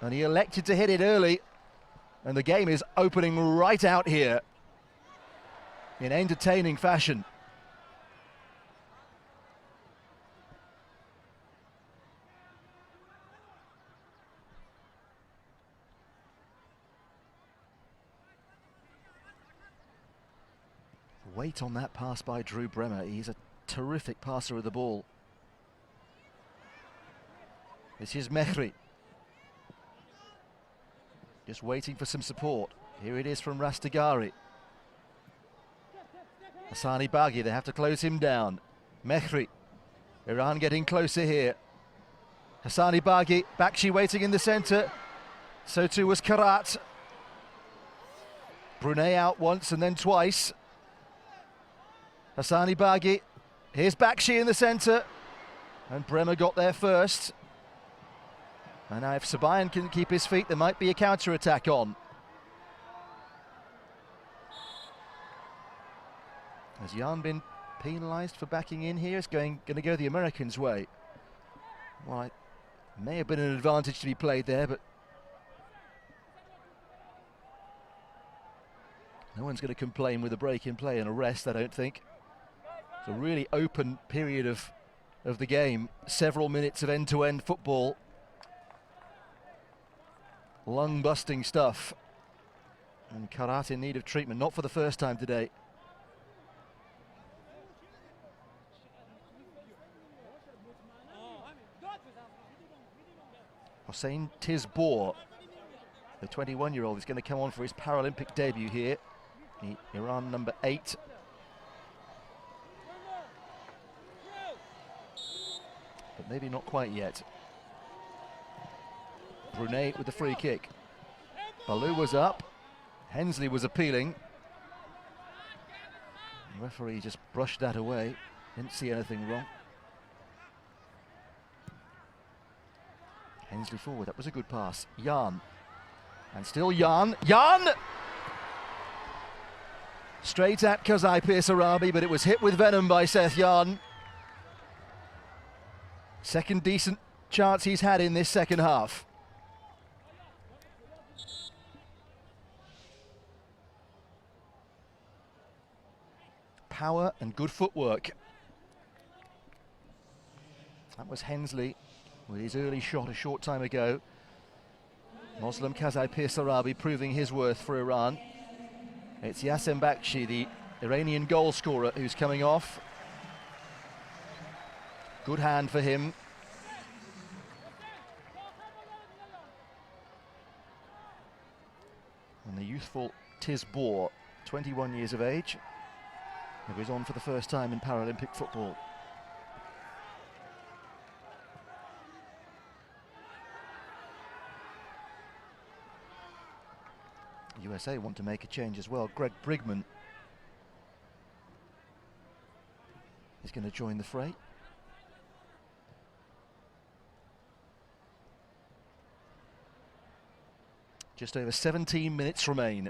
And he elected to hit it early. And the game is opening right out here in entertaining fashion. Weight on that pass by Drew BREMER. He's a terrific passer of the ball. This is Mehri. Just waiting for some support. Here it is from Rastegari. HASSANI BAGHI, they have to close him down. Mehri. Iran getting closer here. HASSANI BAGHI, BAKHSHI waiting in the centre. So too was KHARAT. Brunei out once and then twice. HASSANI BAGHI, here's BAKHSHI in the centre, and BREMER got there first. And now if SIBAYAN can keep his feet, there might be a counter-attack on. Has JAHN been penalised for backing in here? It's going to go the Americans' way. Well, it may have been an advantage to be played there, but no one's going to complain with a break in play and a rest, I don't think. It's a really open period of the game. Several minutes of end-to-end football. Lung-busting stuff. And KHARAT in need of treatment, not for the first time today. Hossein Tizbor, the 21-year-old, is going to come on for his Paralympic debut here. The Iran number 8. But maybe not quite yet. Brunei with the free kick. BALLOU was up. HENSLEY was appealing. The referee just brushed that away. Didn't see anything wrong. HENSLEY forward, that was a good pass. JAHN. And still JAHN. JAHN! Straight at KHAZAEIPIRSARABI, but it was hit with venom by Seth JAHN. Second decent chance he's had in this second half. Power and good footwork. That was HENSLEY with his early shot a short time ago. Moslem KHAZAEIPIRSARABI proving his worth for Iran. It's Jasem BAKHSHI, the Iranian goal scorer, who's coming off. Good hand for him. And the youthful Tizbor, 21 years of age, who is on for the first time in Paralympic football. USA want to make a change as well. Greg Brigman is going to join the fray. Just over 17 minutes remain.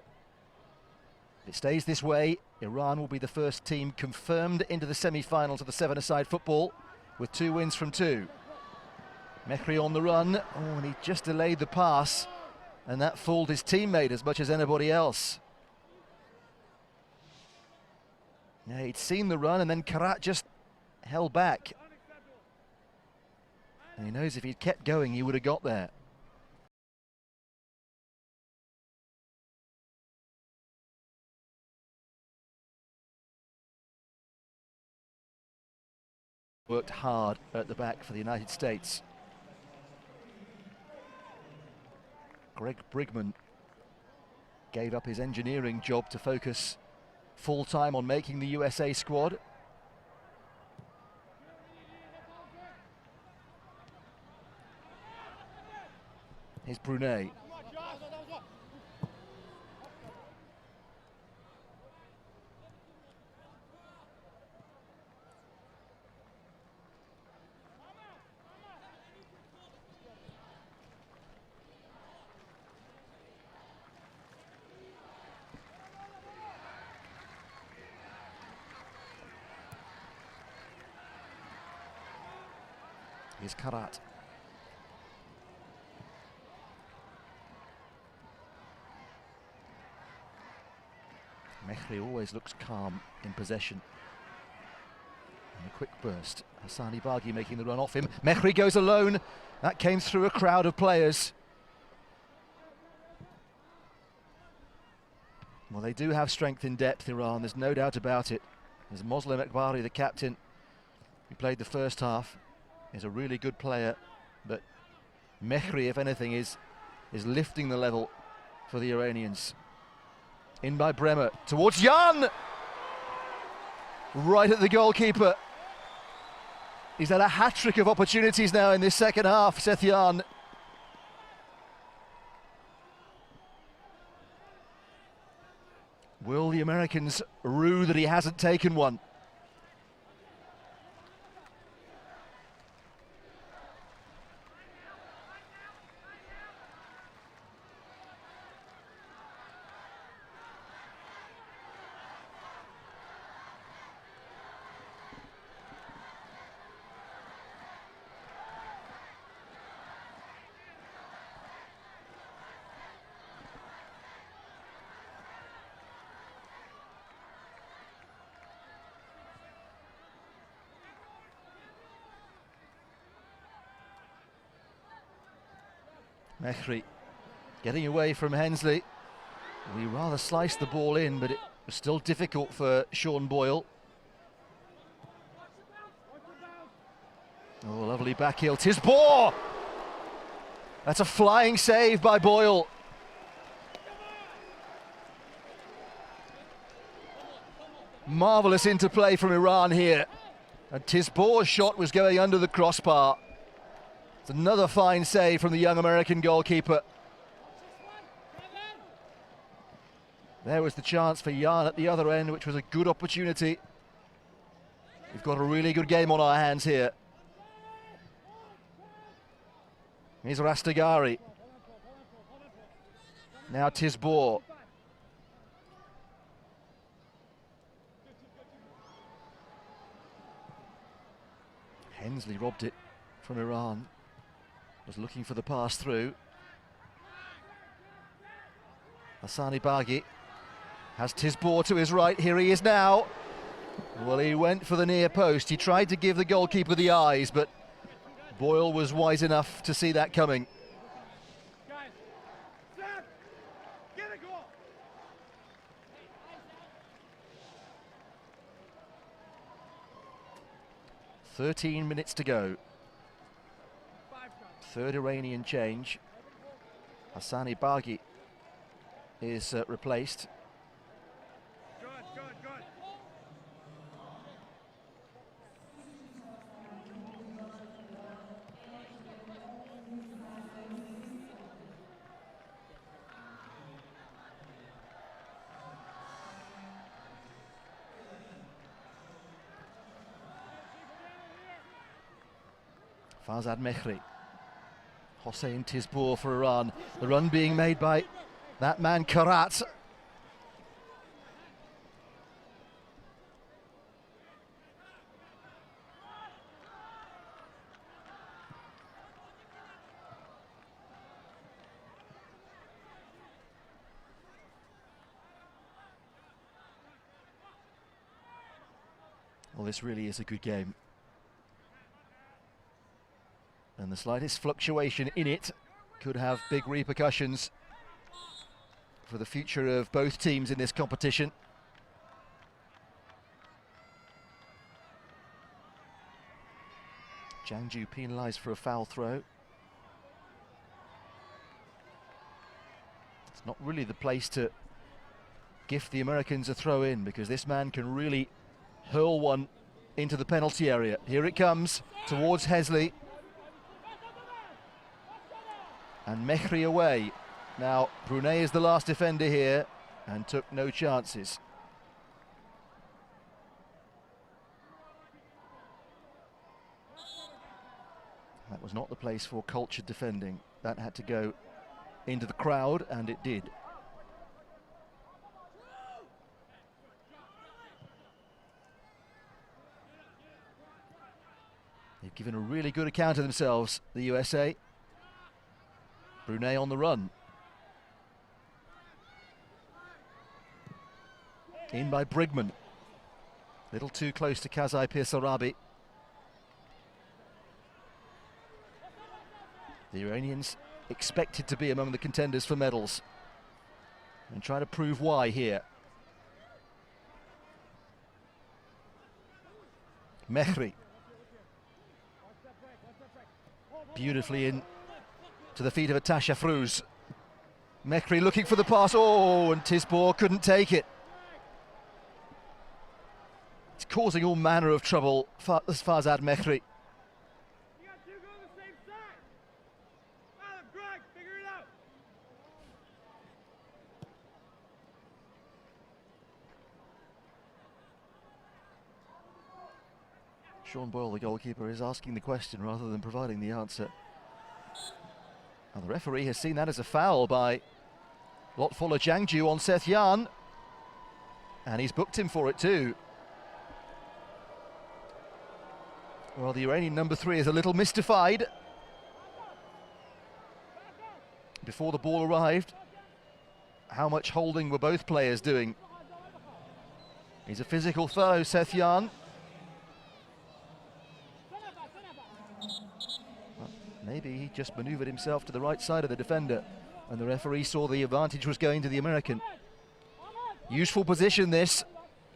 If it stays this way, Iran will be the first team confirmed into the semi-finals of the seven-a-side football with 2 wins from 2. Mehri on the run. Oh, and he just delayed the pass, and that fooled his teammate as much as anybody else. Yeah, he'd seen the run, and then KHARAT just held back. And he knows if he'd kept going, he would have got there. Worked hard at the back for the United States. Greg Brigman gave up his engineering job to focus full-time on making the USA squad. Here's Brunei. Here's KHARAT. Mehri always looks calm in possession. And a quick burst. HASSANI BAGHI making the run off him. Mehri goes alone. That came through a crowd of players. Well, they do have strength in depth, Iran. There's no doubt about it. There's Moslem AKBARI, the captain, who played the first half. Is a really good player, but Mehri, if anything, is lifting the level for the Iranians. In by BREMER towards JAHN, right at the goalkeeper. He's had a hat-trick of opportunities now in this second half, Seth JAHN. Will the Americans rue that he hasn't taken one? Mehri getting away from HENSLEY. We rather sliced the ball in, but it was still difficult for Sean BOYLE. Oh, lovely back heel. Tisbour! That's a flying save by BOYLE. Marvellous interplay from Iran here. And Tisbour's shot was going under the crossbar. It's another fine save from the young American goalkeeper. There was the chance for JAHN at the other end, which was a good opportunity. We've got a really good game on our hands here. Here's Rastegari. Now Tisbour. HENSLEY robbed it from Iran. Was looking for the pass through. HASSANI BAGHI has Tisbour to his right. Here he is now. Well, he went for the near post. He tried to give the goalkeeper the eyes, but BOYLE was wise enough to see that coming. 13 minutes to go. Third Iranian change. HASSANI BAGHI is replaced. Farzad Mehri Hossein Tizbour for Iran. The run being made by that man KHARAT. Well, this really is a good game. And the slightest fluctuation in it could have big repercussions for the future of both teams in this competition. JANGJOU penalised for a foul throw. It's not really the place to gift the Americans a throw in, because this man can really hurl one into the penalty area. Here it comes towards HENSLEY. And Mehri away. Now, Brunei is the last defender here and took no chances. That was not the place for cultured defending. That had to go into the crowd, and it did. They've given a really good account of themselves, the USA. Brunei on the run. In by Brigman. Little too close to KHAZAEIPIRSARABI. The Iranians expected to be among the contenders for medals, and try to prove why here. Mehri. Beautifully in to the feet of Atasha Frouz. Mehri looking for the pass. Oh, and Tizbour couldn't take it. It's causing all manner of trouble, Farzad Mehri. Sean Boyle, the goalkeeper, is asking the question rather than providing the answer. And the referee has seen that as a foul by Lotfollah JANGJOU on Seth JAHN, and he's booked him for it too. Well, the Iranian number 3 is a little mystified. Before the ball arrived, how much holding were both players doing? He's a physical fellow, Seth JAHN. Maybe he just manoeuvred himself to the right side of the defender, and the referee saw the advantage was going to the American. Useful position this,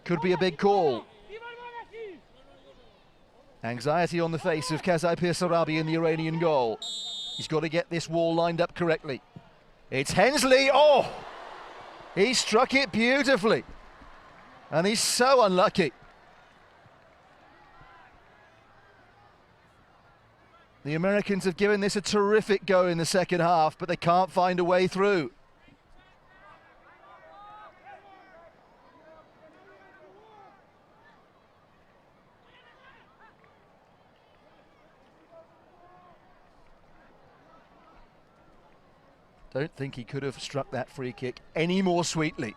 could be a big call. Anxiety on the face of KHAZAEIPIRSARABI in the Iranian goal. He's got to get this wall lined up correctly. It's HENSLEY, oh! He struck it beautifully, and he's so unlucky. The Americans have given this a terrific go in the second half, but they can't find a way through. Don't think he could have struck that free kick any more sweetly.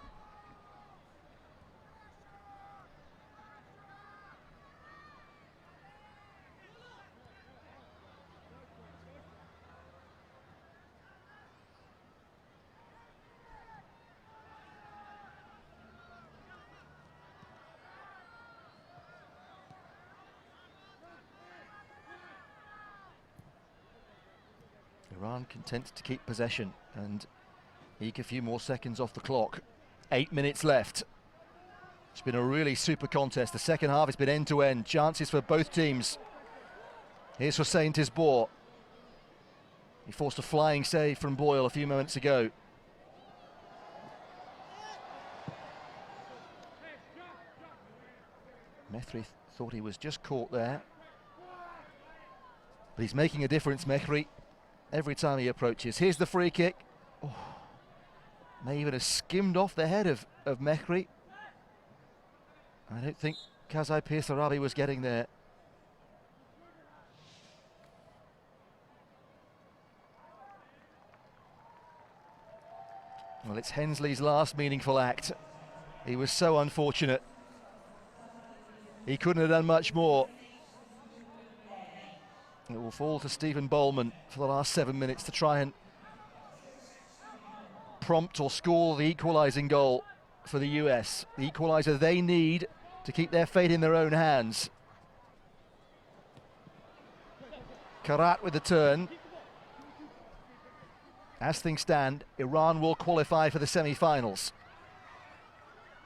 Iran content to keep possession and eke a few more seconds off the clock. 8 minutes left. It's been a really super contest. The second half has been end-to-end. Chances for both teams. Here's Hossein Tizbour. He forced a flying save from Boyle a few moments ago. Mehri thought he was just caught there. But he's making a difference, Mehri, every time he approaches. Here's the free kick. Oh, may even have skimmed off the head of Mehri. I don't think KHAZAEIPIRSARABI was getting there. Well, it's Hensley's last meaningful act. He was so unfortunate. He couldn't have done much more. It will fall to Stephen Bowman for the last 7 minutes to try and prompt or score the equalising goal for the US. The equaliser they need to keep their fate in their own hands. KHARAT with the turn. As things stand, Iran will qualify for the semi-finals.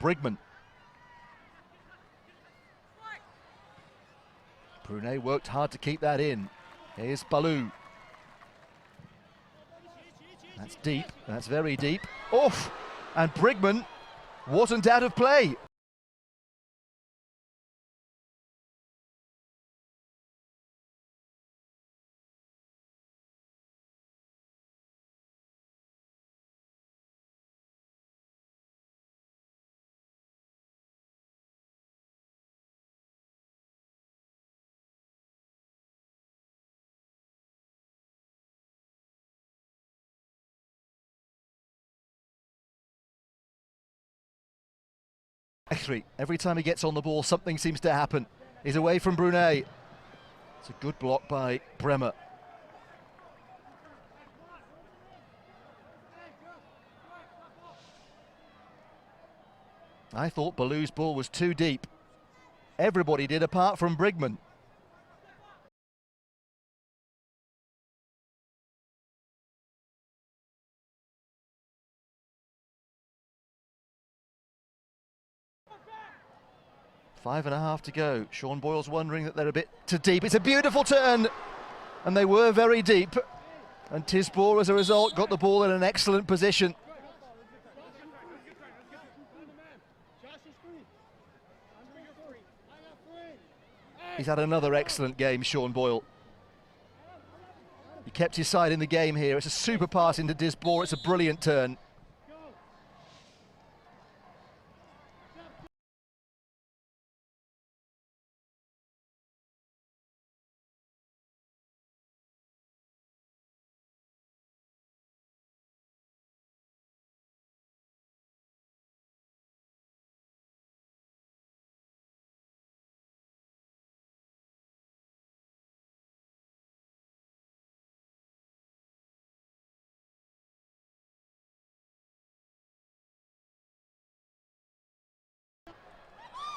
Brigman. Brunei worked hard to keep that in. Here's BALLOU. That's deep, that's very deep. Oof! And Brigman wasn't out of play. Every time he gets on the ball, something seems to happen. He's away from Brunei. It's a good block by BREMER. I thought BALLOU's ball was too deep. Everybody did apart from Brigman. Five and a half to go. Sean Boyle's wondering that they're a bit too deep. It's a beautiful turn, and they were very deep. And Tisbour, as a result, got the ball in an excellent position. He's had another excellent game, Sean Boyle. He kept his side in the game here. It's a super pass into Tisbour. It's a brilliant turn.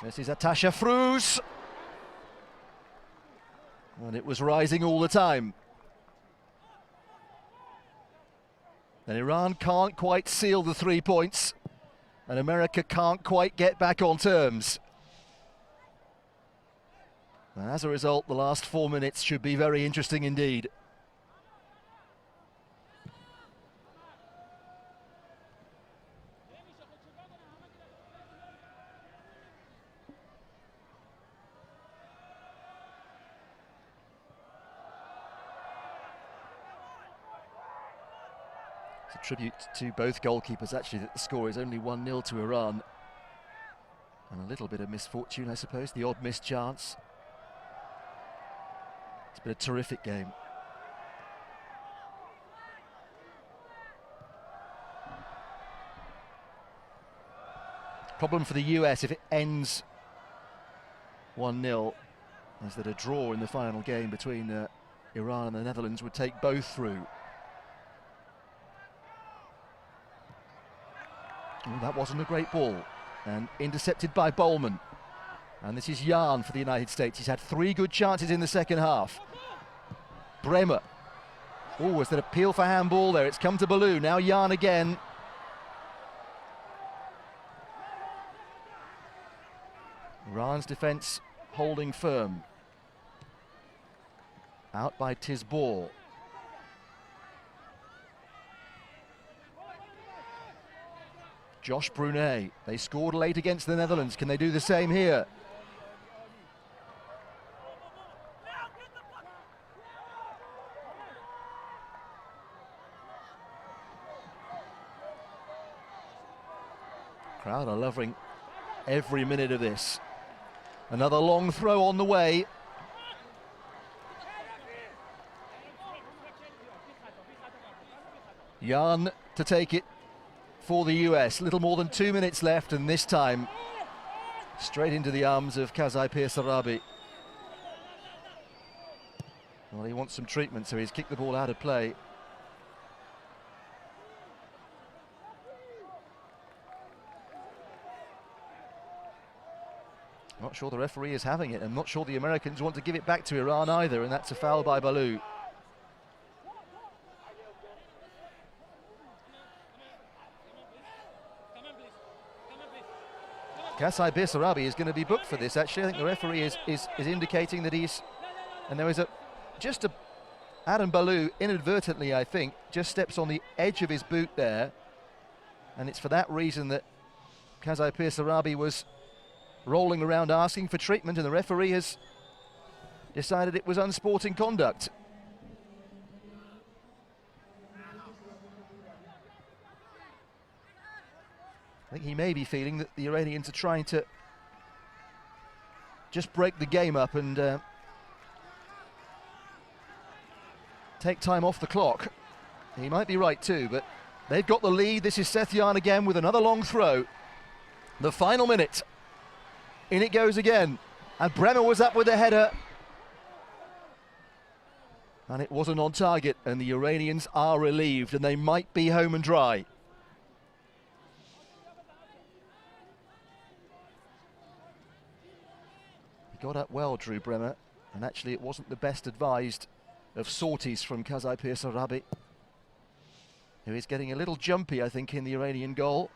This is Atasha Fruz. And it was rising all the time. And Iran can't quite seal the 3 points. And America can't quite get back on terms. And as a result, the last 4 minutes should be very interesting indeed. It's a tribute to both goalkeepers, actually, that the score is only 1-0 to Iran. And a little bit of misfortune, I suppose, the odd missed chance. It's been a terrific game. Problem for the US if it ends 1-0 is that a draw in the final game between Iran and the Netherlands would take both through. Oh, that wasn't a great ball, and intercepted by Bowman. And this is JAHN for the United States. He's had 3 good chances in the second half. BREMER. Oh, was that appeal for handball there? It's come to BALLOU. Now JAHN again. Iran's defence holding firm. Out by Tisbour. Josh Brunei. They scored late against the Netherlands. Can they do the same here? Crowd are loving every minute of this. Another long throw on the way. JAHN to take it for the US. Little more than 2 minutes left, and this time straight into the arms of KHAZAEIPIRSARABI. Well, he wants some treatment, so he's kicked the ball out of play. Not sure the referee is having it. I'm not sure the Americans want to give it back to Iran either, and that's a foul by BALLOU. KHAZAEIPIRSARABI is going to be booked for this. Actually, I think the referee is indicating that he's, and there was Adam BALLOU inadvertently, I think, just steps on the edge of his boot there, and it's for that reason that KHAZAEIPIRSARABI was rolling around asking for treatment, and the referee has decided it was unsporting conduct. I think he may be feeling that the Iranians are trying to just break the game up and take time off the clock. He might be right too, but they've got the lead. This is Seth JAHN again with another long throw. The final minute. In it goes again. And BREMER was up with a header. And it wasn't on target, and the Iranians are relieved, and they might be home and dry. He got up well, Drew BREMER, and actually it wasn't the best advised of sorties from KHAZAEIPIRSARABI, who is getting a little jumpy, I think, in the Iranian goal.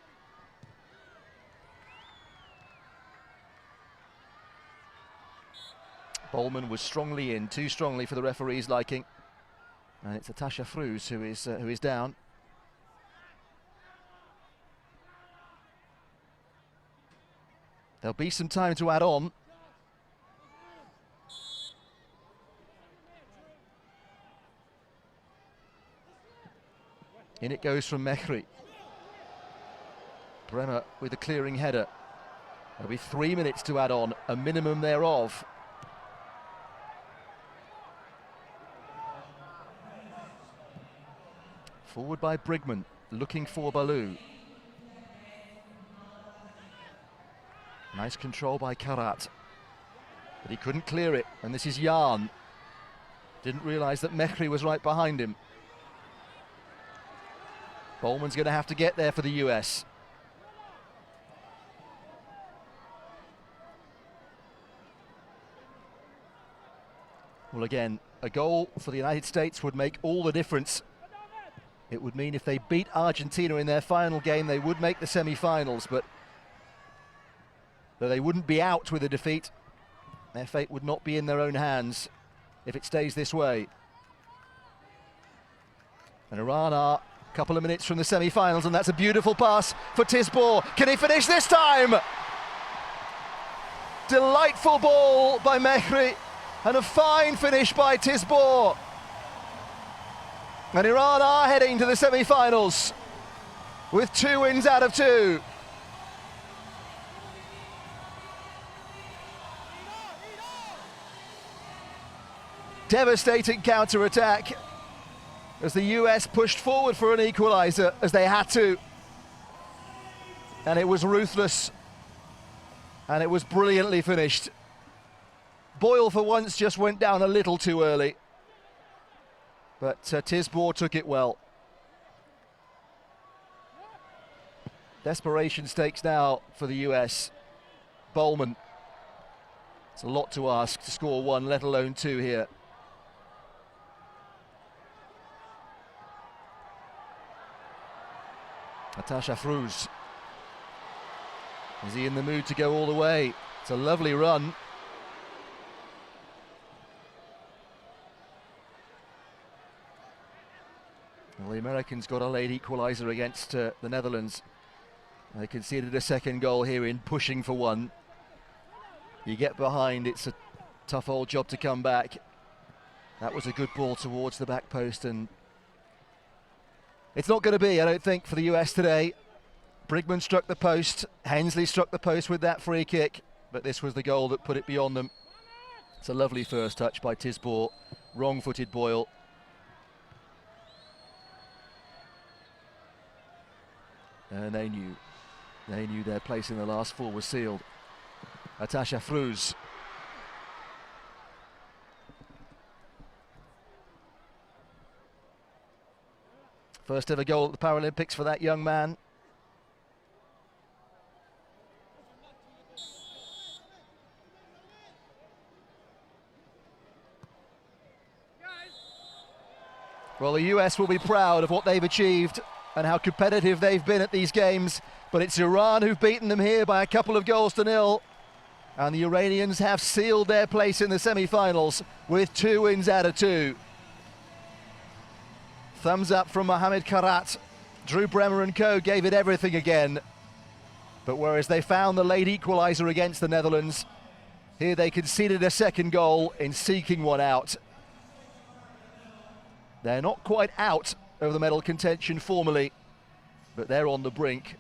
Bowman was strongly in, too strongly for the referee's liking, and it's Atasha Fruz who is down. There'll be some time to add on. In it goes from Mehri. BREMER with a clearing header. There'll be 3 minutes to add on, a minimum thereof. Forward by Brigman, looking for BALLOU. Nice control by KHARAT, but he couldn't clear it, and this is JAHN. Didn't realise that Mehri was right behind him. Bowman's going to have to get there for the US. Well, again, a goal for the United States would make all the difference. It would mean if they beat Argentina in their final game, they would make the semi-finals, but though they wouldn't be out with a defeat, their fate would not be in their own hands if it stays this way. And Iran are a couple of minutes from the semi-finals, and that's a beautiful pass for Tisbour. Can he finish this time? Delightful ball by Mehri, and a fine finish by Tisbour. And Iran are heading to the semi-finals with 2 wins out of 2. Devastating counter-attack as the US pushed forward for an equaliser, as they had to. And it was ruthless, and it was brilliantly finished. BOYLE for once just went down a little too early, but Tisbour took it well. Desperation stakes now for the US. Bowman. It's a lot to ask to score 1, let alone 2 here. Atasha Fruz. Is he in the mood to go all the way? It's a lovely run. Well, the Americans got a late equaliser against the Netherlands. They conceded a second goal here in pushing for 1. You get behind, it's a tough old job to come back. That was a good ball towards the back post, and it's not going to be, I don't think, for the US today. Brigman struck the post, Hensley struck the post with that free kick, but this was the goal that put it beyond them. It's a lovely first touch by Tisbour, wrong-footed BOYLE. And they knew their place in the last four was sealed. Natasha Fruz. First ever goal at the Paralympics for that young man. Well, the US will be proud of what they've achieved and how competitive they've been at these games, but it's Iran who've beaten them here by a couple of goals to nil. And the Iranians have sealed their place in the semi-finals with 2 wins out of 2. Thumbs up from Mohammad KHARAT. Drew Bremer and co gave it everything again. But whereas they found the late equaliser against the Netherlands, here they conceded a second goal in seeking one out. They're not quite out of the medal contention formally, but they're on the brink.